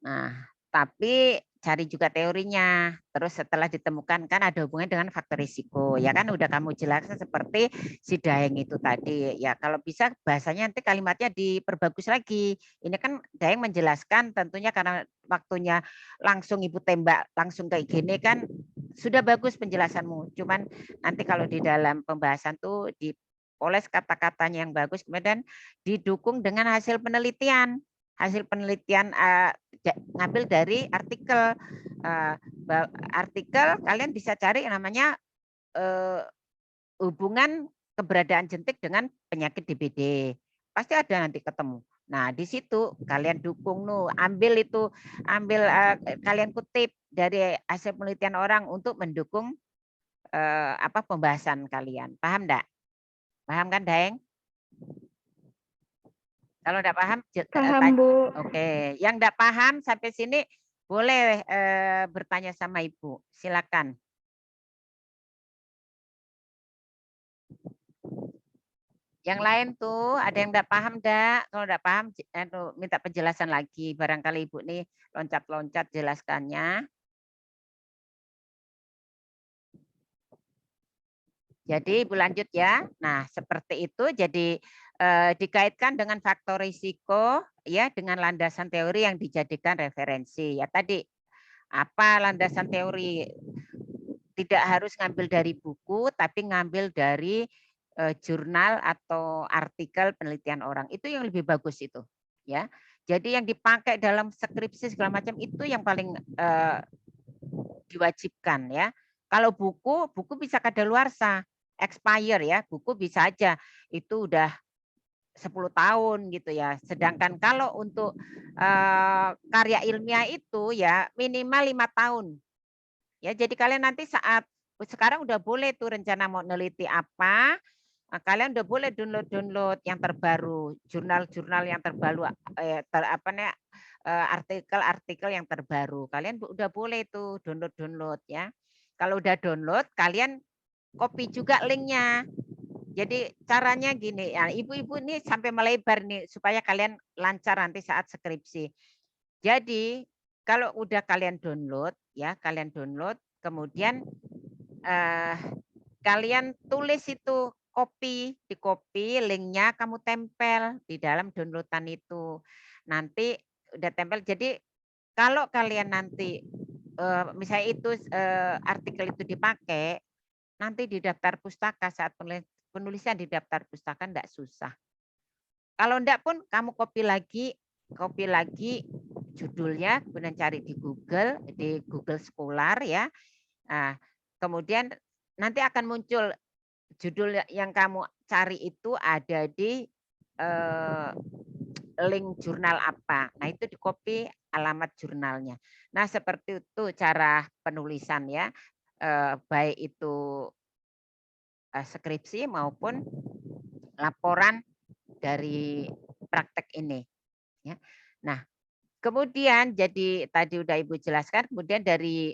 Nah, tapi cari juga teorinya. Terus setelah ditemukan kan ada hubungannya dengan faktor risiko. Ya kan udah kamu jelaskan seperti si Daeng itu tadi. Ya kalau bisa bahasanya nanti kalimatnya diperbagus lagi. Ini kan Daeng menjelaskan tentunya karena waktunya langsung Ibu tembak langsung kayak gini kan sudah bagus penjelasanmu. Cuman nanti kalau di dalam pembahasan tuh dipoles kata-katanya yang bagus kemudian didukung dengan hasil penelitian. Hasil penelitian ngambil dari artikel. Artikel kalian bisa cari yang namanya hubungan keberadaan jentik dengan penyakit DBD. Pasti ada nanti ketemu. Nah, di situ kalian dukung ambil kalian kutip dari hasil penelitian orang untuk mendukung pembahasan kalian. Paham enggak? Paham kan, Daeng? Kalau enggak paham, Paham, Bu. Oke. Yang enggak paham sampai sini boleh bertanya sama Ibu. Silakan. Yang lain tuh ada yang enggak paham enggak? Kalau enggak paham minta penjelasan lagi. Barangkali Ibu nih loncat-loncat jelaskannya. Jadi Ibu lanjut ya. Nah, seperti itu jadi dikaitkan dengan faktor risiko ya dengan landasan teori yang dijadikan referensi. Ya tadi Apa landasan teori? Tidak harus ngambil dari buku, tapi ngambil dari jurnal atau artikel penelitian orang. Itu yang lebih bagus itu, ya. Jadi yang dipakai dalam skripsi segala macam itu yang paling diwajibkan, ya. Kalau buku bisa kadaluarsa, expire ya, buku bisa aja itu udah 10 tahun gitu ya. Sedangkan kalau untuk karya ilmiah itu ya minimal 5 tahun. Ya, jadi kalian nanti saat sekarang udah boleh tuh rencana mau neliti apa, kalian udah boleh download-download yang terbaru, jurnal-jurnal yang terbaru, artikel-artikel yang terbaru. Kalian udah boleh tuh download-download ya. Kalau udah download, kalian copy juga linknya. Jadi caranya gini, ya, ibu-ibu ini sampai melebar nih supaya kalian lancar nanti saat skripsi. Jadi kalau udah kalian download ya, kalian download, kemudian kalian tulis itu di-copy linknya kamu tempel di dalam downloadan itu. Nanti udah tempel. Jadi kalau kalian nanti misalnya itu artikel itu dipakai, nanti di daftar pustaka saat penulisan di daftar pustaka enggak susah. Kalau enggak pun kamu copy lagi judulnya, kemudian cari di Google Scholar ya. Nah, kemudian nanti akan muncul judul yang kamu cari itu ada di link jurnal apa. Nah, itu di-copy alamat jurnalnya. Nah, seperti itu cara penulisan ya. Baik itu skripsi maupun laporan dari praktek ini. Ya. Nah, kemudian jadi tadi udah Ibu jelaskan, kemudian dari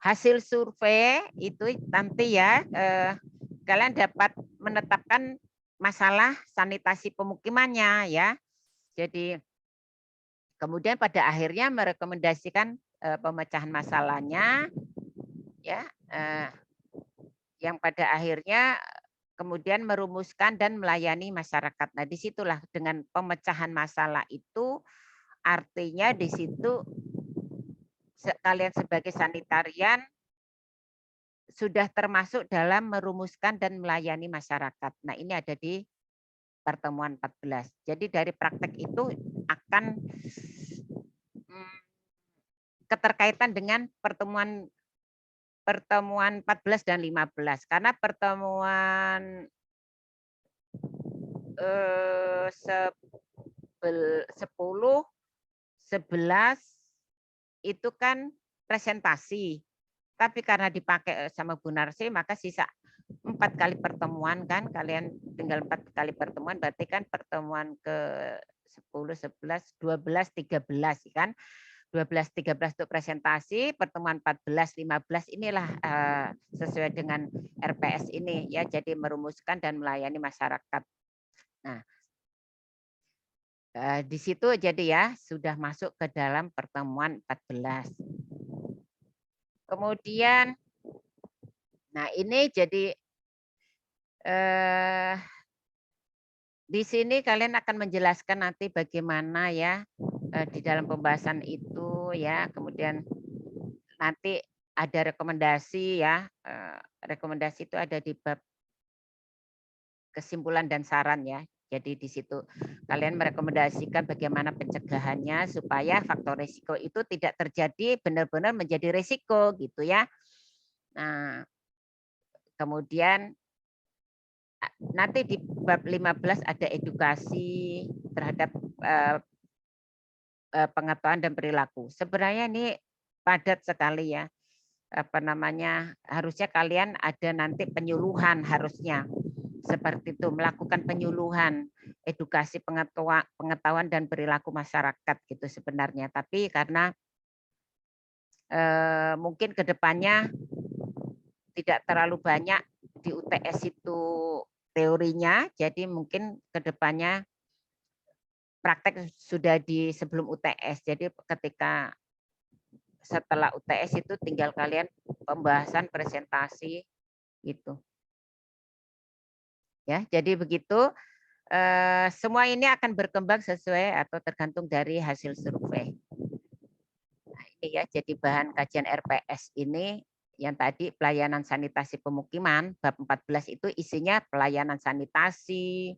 hasil survei itu nanti ya kalian dapat menetapkan masalah sanitasi pemukimannya ya. Jadi kemudian pada akhirnya merekomendasikan pemecahan masalahnya ya yang pada akhirnya kemudian merumuskan dan melayani masyarakat. Nah, disitulah dengan pemecahan masalah itu artinya di situ kalian sebagai sanitarian sudah termasuk dalam merumuskan dan melayani masyarakat. Nah, ini ada di pertemuan 14. Jadi dari praktek itu akan keterkaitan dengan pertemuan 14 dan 15. Karena pertemuan 10, 11 itu kan presentasi. Tapi karena dipakai sama Bu Narsi, maka sisa 4 kali pertemuan kan, kalian tinggal 4 kali pertemuan, berarti kan pertemuan ke 10, 11, 12, 13 kan. 12, 13 untuk presentasi, pertemuan 14, 15 inilah sesuai dengan RPS ini ya, jadi merumuskan dan melayani masyarakat. Nah, di situ jadi ya sudah masuk ke dalam pertemuan 14. Kemudian, nah ini jadi di sini kalian akan menjelaskan nanti bagaimana ya di dalam pembahasan itu ya, kemudian nanti ada rekomendasi ya, rekomendasi itu ada di bab kesimpulan dan saran ya. Jadi di situ kalian merekomendasikan bagaimana pencegahannya supaya faktor risiko itu tidak terjadi benar-benar menjadi risiko gitu ya. Nah, kemudian nanti di bab 15 ada edukasi terhadap pengetahuan dan perilaku. Sebenarnya ini padat sekali ya. Apa namanya? Harusnya kalian ada nanti penyuluhan harusnya. Seperti itu, melakukan penyuluhan, edukasi pengetahuan dan perilaku masyarakat gitu sebenarnya. Tapi karena mungkin ke depannya tidak terlalu banyak di UTS itu teorinya, jadi mungkin ke depannya praktek sudah di sebelum UTS. Jadi ketika setelah UTS itu tinggal kalian pembahasan presentasi gitu. Ya, jadi begitu. Semua ini akan berkembang sesuai atau tergantung dari hasil survei. Nah, ya jadi bahan kajian RPS ini yang tadi pelayanan sanitasi pemukiman bab 14 itu isinya pelayanan sanitasi,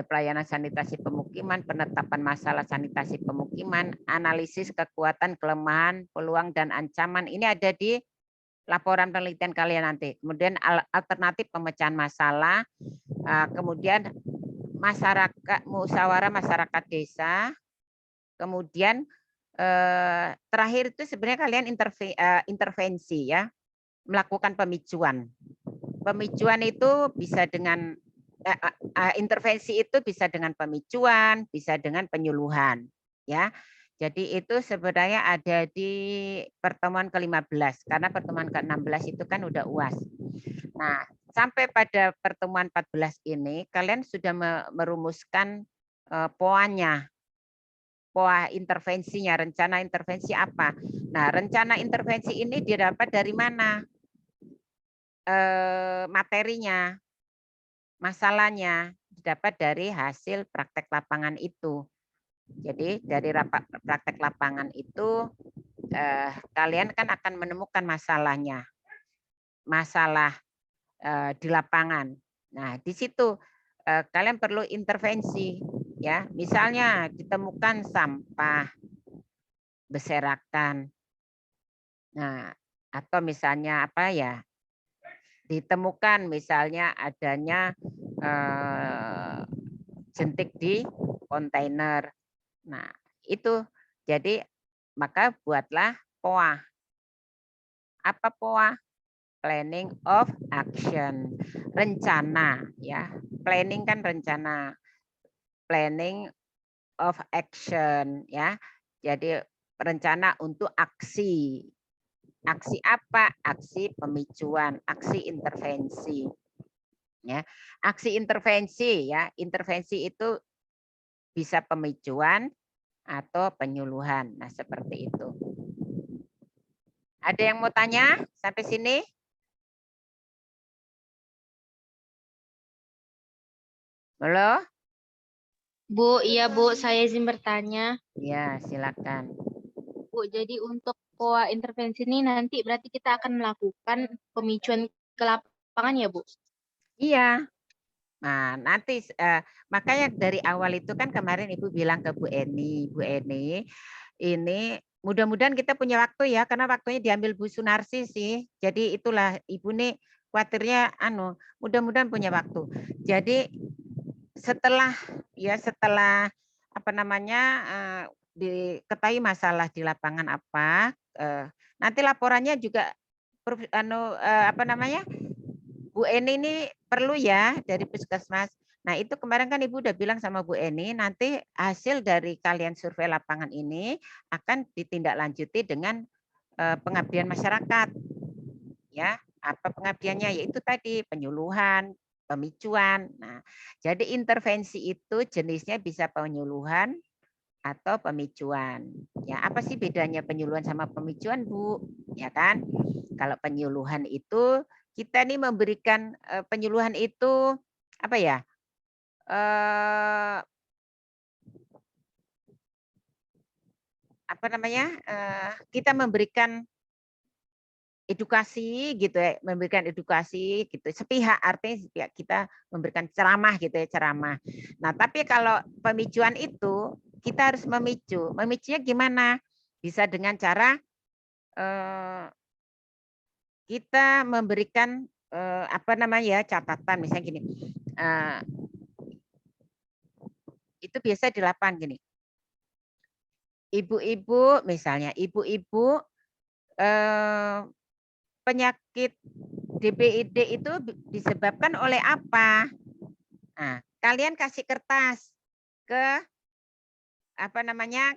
pelayanan sanitasi pemukiman, penetapan masalah sanitasi pemukiman, analisis kekuatan, kelemahan, peluang dan ancaman. Ini ada di laporan penelitian kalian nanti. Kemudian alternatif pemecahan masalah, kemudian masyarakat, musyawarah masyarakat desa, kemudian terakhir itu sebenarnya kalian intervensi ya, melakukan pemicuan. Pemicuan itu bisa dengan intervensi itu bisa dengan pemicuan, bisa dengan penyuluhan ya. Jadi itu sebenarnya ada di pertemuan ke-15 karena pertemuan ke-16 itu kan udah UAS. Nah, sampai pada pertemuan 14 ini kalian sudah merumuskan POA-nya. POA intervensinya, rencana intervensi apa? Nah, rencana intervensi ini didapat dari mana? Materinya, masalahnya didapat dari hasil praktek lapangan itu. Jadi dari praktek lapangan itu kalian kan akan menemukan masalahnya, masalah di lapangan. Nah, di situ kalian perlu intervensi, ya. Misalnya ditemukan sampah berserakan. Nah, atau misalnya apa ya? Ditemukan misalnya adanya jentik di kontainer. Nah, itu jadi maka buatlah POA. Apa POA? Planning of action. Rencana ya. Planning kan rencana. Planning of action ya. Jadi rencana untuk aksi. Aksi apa? Aksi pemicuan, aksi intervensi. Ya. Aksi intervensi ya. Intervensi itu bisa pemicuan atau penyuluhan. Nah, seperti itu. Ada yang mau tanya sampai sini? Halo? Bu, iya Bu, saya izin bertanya. Ya, silakan. Bu, jadi untuk POA intervensi ini nanti berarti kita akan melakukan pemicuan ke lapangan ya Bu? Iya. Nah, nanti makanya dari awal itu kan kemarin Ibu bilang ke Bu Eni, ini mudah-mudahan kita punya waktu ya, karena waktunya diambil Bu Sunarsi sih. Jadi itulah Ibu nih khawatirnya mudah-mudahan punya waktu. Jadi setelah apa namanya diketahui masalah di lapangan apa, nanti laporannya juga apa namanya Bu Eni ini perlu ya dari Puskesmas. Nah, itu kemarin kan Ibu udah bilang sama Bu Eni, nanti hasil dari kalian survei lapangan ini akan ditindaklanjuti dengan pengabdian masyarakat. Ya, apa pengabdiannya? Yaitu tadi penyuluhan, pemicuan. Nah, jadi intervensi itu jenisnya bisa penyuluhan atau pemicuan. Ya, apa sih bedanya penyuluhan sama pemicuan, Bu? Ya kan? Kalau penyuluhan itu kita nih memberikan penyuluhan itu apa ya? Apa namanya? Kita memberikan edukasi gitu ya, memberikan edukasi gitu. Sepihak artinya sepihak kita memberikan ceramah gitu ya, ceramah. Nah, tapi kalau pemicuan itu kita harus memicu. Memicunya gimana? Bisa dengan cara kita memberikan apa namanya ya, catatan misalnya gini. Itu biasa di lapangan gini. Ibu-ibu misalnya, ibu-ibu penyakit DBID itu disebabkan oleh apa? Nah, kalian kasih kertas ke apa namanya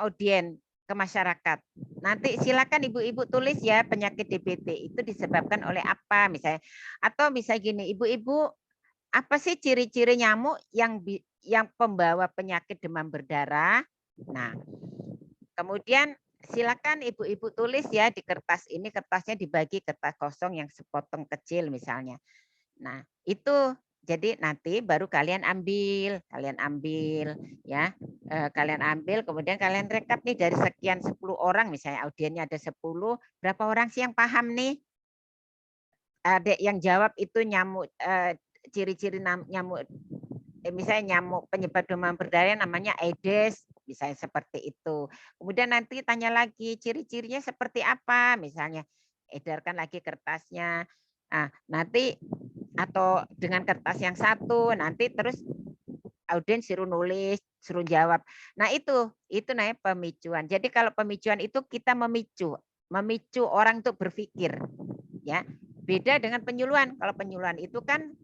audien ke masyarakat. Nanti silakan ibu-ibu tulis ya penyakit DBT itu disebabkan oleh apa misalnya. Atau misalnya gini, ibu-ibu apa sih ciri-ciri nyamuk yang pembawa penyakit demam berdarah? Nah, kemudian silakan ibu-ibu tulis ya di kertas ini, kertasnya dibagi kertas kosong yang sepotong kecil misalnya. Nah, itu Jadi nanti baru kalian ambil ya. Kalian ambil kemudian kalian rekap nih dari sekian 10 orang misalnya audiennya ada 10, berapa orang sih yang paham nih? Ada yang jawab itu nyamuk ciri-ciri nyamuk misalnya nyamuk penyebab demam berdarah namanya Aedes, misalnya seperti itu. Kemudian nanti tanya lagi ciri-cirinya seperti apa, misalnya edarkan lagi kertasnya. Nah, nanti atau dengan kertas yang satu, nanti terus audien suruh nulis, suruh jawab. Nah, itu namanya pemicuan. Jadi kalau pemicuan itu kita memicu orang untuk berpikir, ya. Beda dengan penyuluhan. Kalau penyuluhan itu kan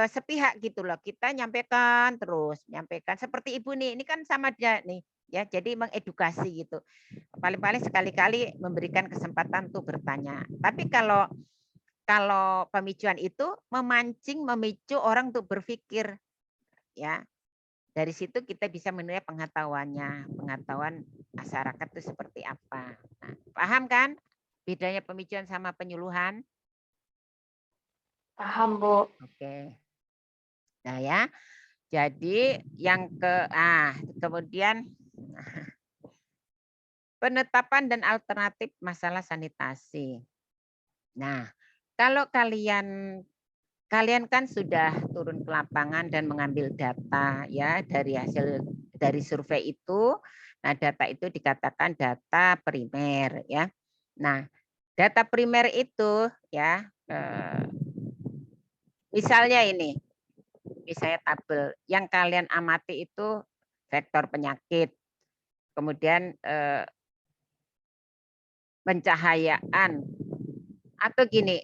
sepihak gitu loh. Kita nyampaikan terus, nyampaikan seperti ibu nih. Ini kan sama dia nih, ya. Jadi mengedukasi gitu. Paling-paling sekali-kali memberikan kesempatan untuk bertanya. Tapi kalau pemicuan itu memicu orang untuk berpikir, ya. Dari situ kita bisa menilai pengetahuan masyarakat itu seperti apa. Nah, paham kan bedanya pemicuan sama penyuluhan? Paham, Bu. Oke. Nah ya, jadi yang kemudian penetapan dan alternatif masalah sanitasi. Nah, kalau kalian kan sudah turun ke lapangan dan mengambil data ya dari survei itu. Nah, data itu dikatakan data primer ya. Nah, data primer itu ya misalnya ini. Misalnya tabel yang kalian amati itu vektor penyakit. Kemudian pencahayaan atau gini,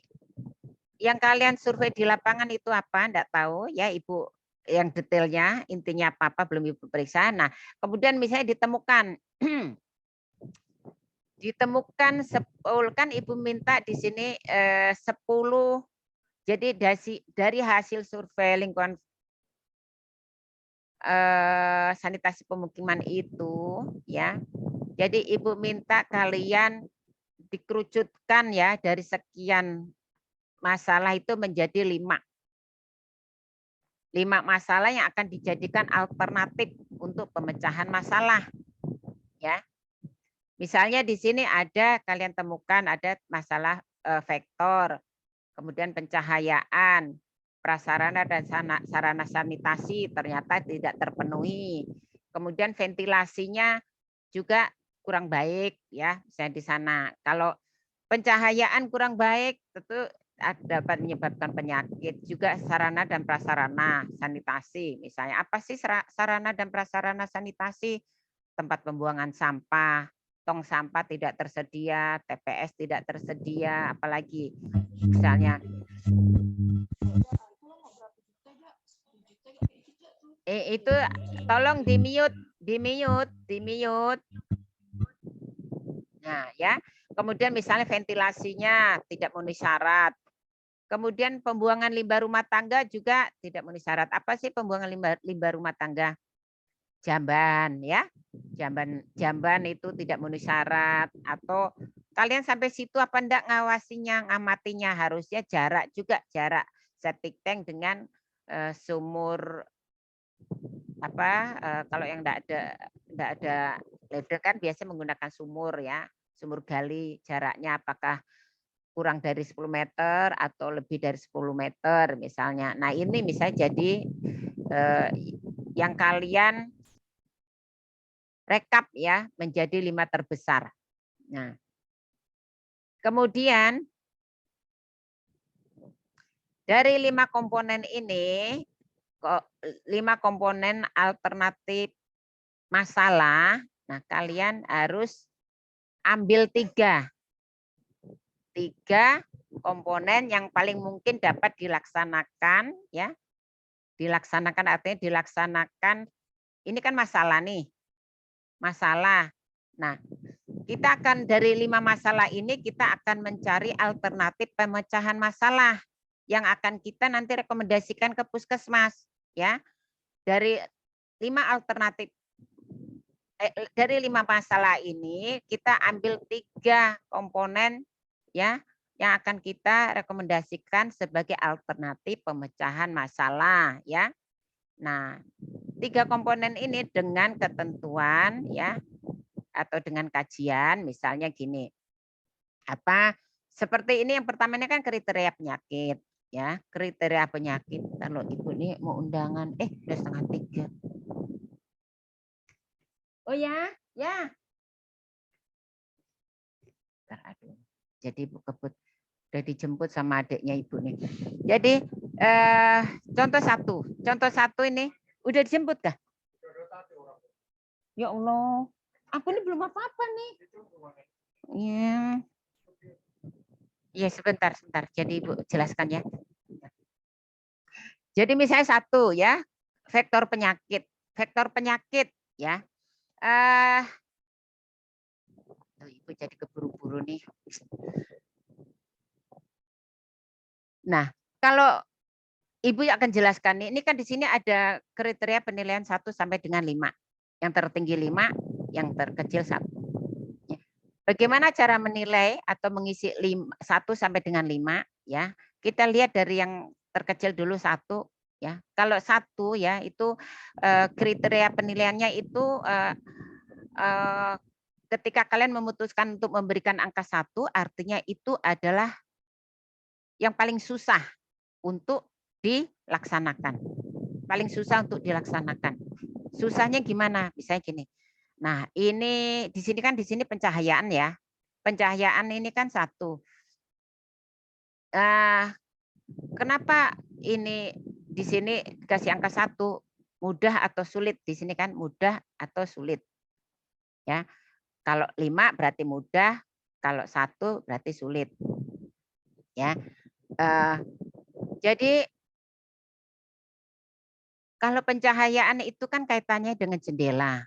yang kalian survei di lapangan itu apa? Enggak tahu ya Ibu, yang detailnya intinya apa belum Ibu periksa. Nah, kemudian misalnya ditemukan kan Ibu minta di sini 10. Jadi dari hasil survei lingkungan sanitasi pemukiman itu ya. Jadi Ibu minta kalian dikerucutkan ya dari sekian masalah itu menjadi 5 masalah yang akan dijadikan alternatif untuk pemecahan masalah. Ya. Misalnya di sini ada kalian temukan ada masalah vektor, kemudian pencahayaan, prasarana dan sarana sanitasi ternyata tidak terpenuhi. Kemudian ventilasinya juga kurang baik ya, misalnya di sana. Kalau pencahayaan kurang baik tentu dapat menyebabkan penyakit. Juga sarana dan prasarana sanitasi. Misalnya apa sih sarana dan prasarana sanitasi? Tempat pembuangan sampah, tong sampah tidak tersedia, TPS tidak tersedia, apalagi misalnya itu tolong di mute. Nah, ya. Kemudian misalnya ventilasinya tidak memenuhi syarat. Kemudian pembuangan limbah rumah tangga juga tidak memenuhi syarat. Apa sih pembuangan limbah rumah tangga? Jamban ya. Jamban itu tidak memenuhi syarat atau kalian sampai situ apa enggak ngawasinya, ngamatinya, harusnya jarak septic tank dengan sumur kalau yang enggak ada ladder kan biasa menggunakan sumur ya, sumur gali, jaraknya apakah kurang dari 10 meter atau lebih dari 10 meter misalnya. Nah, ini misalnya jadi yang kalian rekap ya menjadi 5 terbesar. Nah, kemudian dari 5 komponen ini, 5 komponen alternatif masalah, nah kalian harus ambil 3 komponen yang paling mungkin dapat dilaksanakan ya. Dilaksanakan artinya dilaksanakan ini kan masalah nih. Masalah. Nah, kita akan dari 5 masalah ini kita akan mencari alternatif pemecahan masalah yang akan kita nanti rekomendasikan ke puskesmas ya. Dari 5 alternatif dari 5 masalah ini kita ambil 3 komponen ya yang akan kita rekomendasikan sebagai alternatif pemecahan masalah ya. Nah, 3 komponen ini dengan ketentuan ya atau dengan kajian misalnya gini. Seperti ini yang pertamanya kan kriteria penyakit ya, kriteria penyakit. Kalau Ibu nih mau undangan udah 2:30. Oh ya, ya. Aduh. Jadi Ibu kebut udah dijemput sama adiknya Ibu nih. Jadi contoh satu ini udah dijemput kah? Ya Allah, aku ini belum apa-apa nih. Iya. Iya sebentar. Jadi Ibu jelaskan ya. Jadi misalnya satu ya, vektor penyakit ya. Ibu jadi keburu-buru nih. Nah, kalau Ibu akan jelaskan nih, ini kan di sini ada kriteria penilaian 1 sampai dengan 5. Yang tertinggi 5, yang terkecil 1. Bagaimana cara menilai atau mengisi 1 sampai dengan 5 ya? Kita lihat dari yang terkecil dulu 1 ya. Kalau 1 ya itu kriteria penilaiannya itu ketika kalian memutuskan untuk memberikan angka 1 artinya itu adalah yang paling susah untuk dilaksanakan. Paling susah untuk dilaksanakan. Susahnya gimana? Misalnya gini. Nah, ini di sini pencahayaan ya. Pencahayaan ini kan 1. Kenapa ini di sini dikasih angka 1 mudah atau sulit? Di sini kan mudah atau sulit. Ya. Kalau 5 berarti mudah, kalau 1 berarti sulit. Ya. Jadi kalau pencahayaan itu kan kaitannya dengan jendela.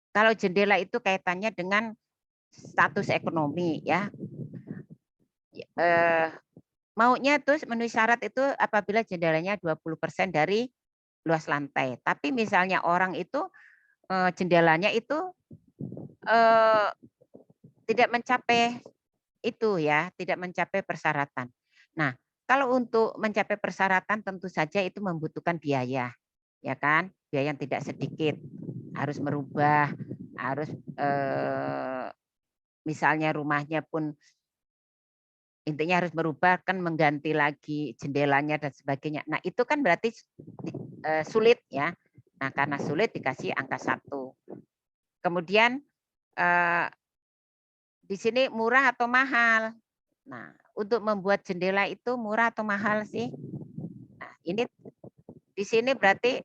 Kalau jendela itu kaitannya dengan status ekonomi ya. Maunya tuh memenuhi syarat itu apabila jendelanya 20% dari luas lantai. Tapi misalnya orang itu jendelanya itu tidak mencapai itu ya, tidak mencapai persyaratan. Nah, kalau untuk mencapai persyaratan tentu saja itu membutuhkan biaya, ya kan? Biaya yang tidak sedikit, harus merubah, harus misalnya rumahnya pun intinya harus merubah kan mengganti lagi jendelanya dan sebagainya. Nah, itu kan berarti sulit ya. Nah, karena sulit dikasih angka 1. Kemudian di sini murah atau mahal. Nah, untuk membuat jendela itu murah atau mahal sih? Nah, ini di sini berarti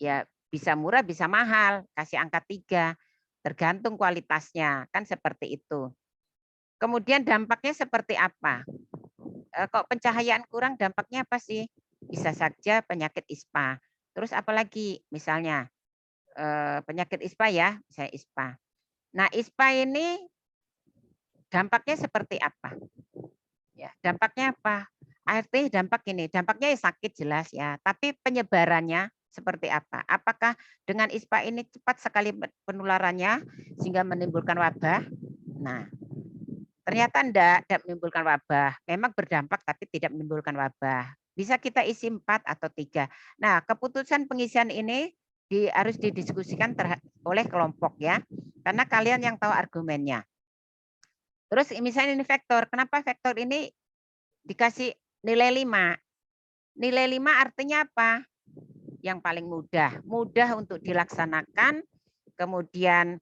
ya bisa murah bisa mahal, kasih angka 3. Tergantung kualitasnya, kan seperti itu. Kemudian dampaknya seperti apa? Kok pencahayaan kurang dampaknya apa sih? Bisa saja penyakit ISPA. Terus apalagi misalnya penyakit ISPA ya, misalnya ISPA. Nah, ISPA ini dampaknya seperti apa? Ya, dampaknya apa? ART dampak ini, dampaknya ya sakit jelas ya, tapi penyebarannya seperti apa? Apakah dengan ISPA ini cepat sekali penularannya sehingga menimbulkan wabah? Nah, ternyata tidak menimbulkan wabah. Memang berdampak tapi tidak menimbulkan wabah. Bisa kita isi 4 atau 3. Nah, keputusan pengisian ini harus didiskusikan oleh kelompok ya. Karena kalian yang tahu argumennya. Terus misalnya ini vektor. Kenapa vektor ini dikasih nilai 5? Nilai 5 artinya apa? Yang paling mudah. Mudah untuk dilaksanakan. Kemudian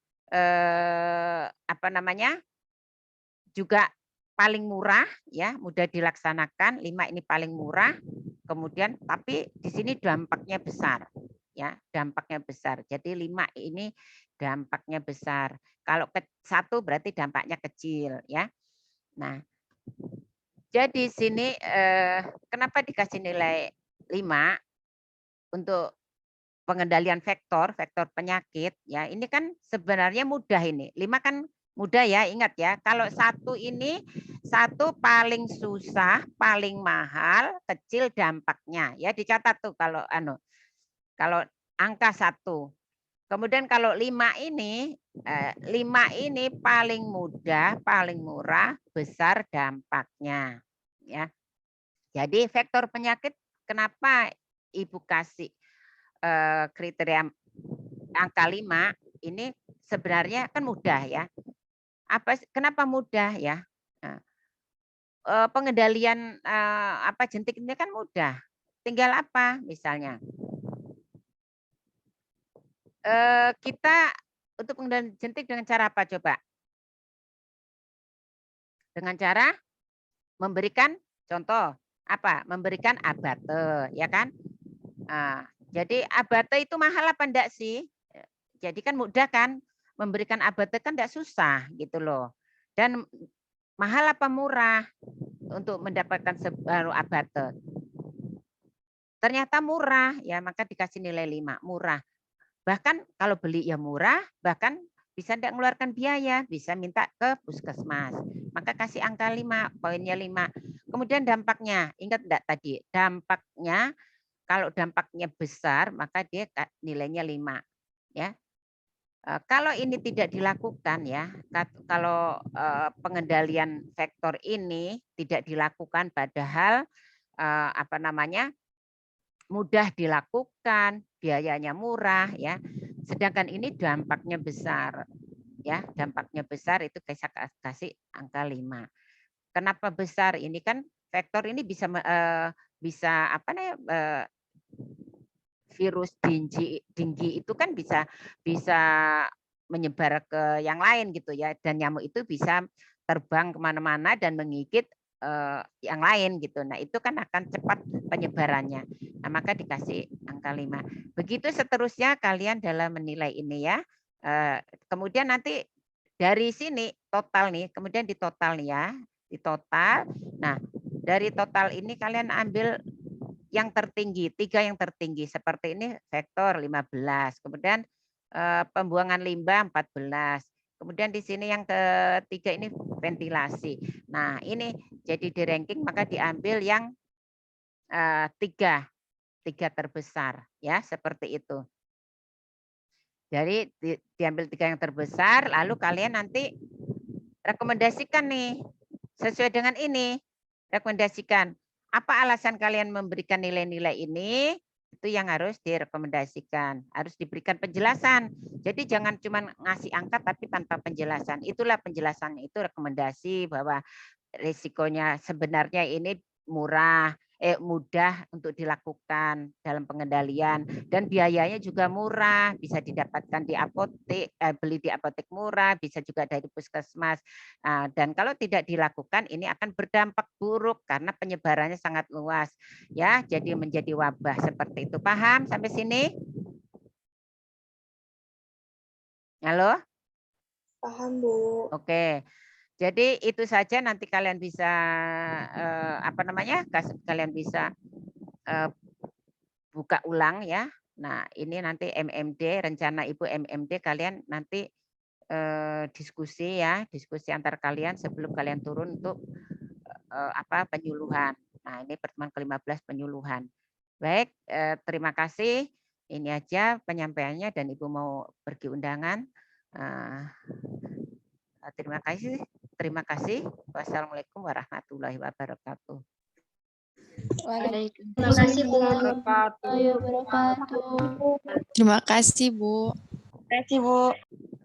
juga paling murah ya, mudah dilaksanakan. 5 ini paling murah. Kemudian tapi di sini dampaknya besar ya, dampaknya besar. Jadi 5 ini dampaknya besar. Kalau 1 berarti dampaknya kecil ya. Nah, jadi sini kenapa dikasih nilai 5 untuk pengendalian vektor penyakit ya. Ini kan sebenarnya mudah ini. 5 kan mudah ya, ingat ya. Kalau 1 ini 1 paling susah, paling mahal, kecil dampaknya. Ya dicatat tuh kalau angka 1. Kemudian kalau 5 ini paling mudah, paling murah, besar dampaknya. ya. Jadi vektor penyakit kenapa Ibu kasih kriteria angka 5 ini sebenarnya kan mudah ya. Kenapa mudah ya? Nah, pengendalian jentik ini kan mudah. Tinggal apa misalnya? Kita untuk pengendalian jentik dengan cara apa coba? Dengan cara memberikan contoh apa? Memberikan abate, ya kan? Nah, jadi abate itu mahal apa enggak sih? Jadi kan mudah kan? Memberikan abate kan enggak susah gitu loh. Dan mahal apa murah untuk mendapatkan sebaru abate? Ternyata murah ya, maka dikasih nilai 5, murah. Bahkan kalau beli ya murah, bahkan bisa tidak mengeluarkan biaya, bisa minta ke puskesmas. Maka kasih angka 5, poinnya 5. Kemudian dampaknya, ingat enggak tadi? Dampaknya, kalau dampaknya besar, maka dia nilainya 5. Ya. Kalau ini tidak dilakukan ya, kalau pengendalian vektor ini tidak dilakukan padahal mudah dilakukan, biayanya murah ya. Sedangkan ini dampaknya besar. Ya, dampaknya besar itu kasih angka 5. Kenapa besar? Ini kan vektor ini bisa virus dinggi itu kan bisa menyebar ke yang lain gitu ya, dan nyamuk itu bisa terbang kemana-mana dan menggigit yang lain gitu. Nah itu kan akan cepat penyebarannya. Nah maka dikasih angka 5. Begitu seterusnya kalian dalam menilai ini ya. Kemudian nanti dari sini total nih, kemudian di total nih ya, di total. Nah dari total ini kalian ambil yang tertinggi, 3 yang tertinggi seperti ini vektor 15, kemudian pembuangan limbah 14. Kemudian di sini yang ketiga ini ventilasi. Nah, ini jadi di ranking maka diambil yang 3 terbesar ya, seperti itu. Jadi diambil 3 yang terbesar lalu kalian nanti rekomendasikan nih sesuai dengan ini. Rekomendasikan apa alasan kalian memberikan nilai-nilai ini, itu yang harus direkomendasikan. Harus diberikan penjelasan. Jadi jangan cuma ngasih angka tapi tanpa penjelasan. Itulah penjelasannya, itu rekomendasi bahwa risikonya sebenarnya ini mudah untuk dilakukan dalam pengendalian dan biayanya juga murah, bisa didapatkan di apotek, beli di apotek murah, bisa juga dari puskesmas. Dan kalau tidak dilakukan ini akan berdampak buruk karena penyebarannya sangat luas ya, jadi menjadi wabah seperti itu. Paham sampai sini? Halo? Paham, Bu. Oke. Jadi itu saja nanti kalian bisa kalian bisa buka ulang ya. Nah, ini nanti MMD, rencana Ibu MMD kalian nanti diskusi ya, diskusi antar kalian sebelum kalian turun untuk penyuluhan. Nah, ini pertemuan ke-15 penyuluhan. Baik, terima kasih. Ini aja penyampaiannya dan Ibu mau pergi undangan. Terima kasih. Terima kasih. Wassalamualaikum warahmatullahi wabarakatuh. Terima kasih Bu. Terima kasih, Bu. Terima kasih, Bu.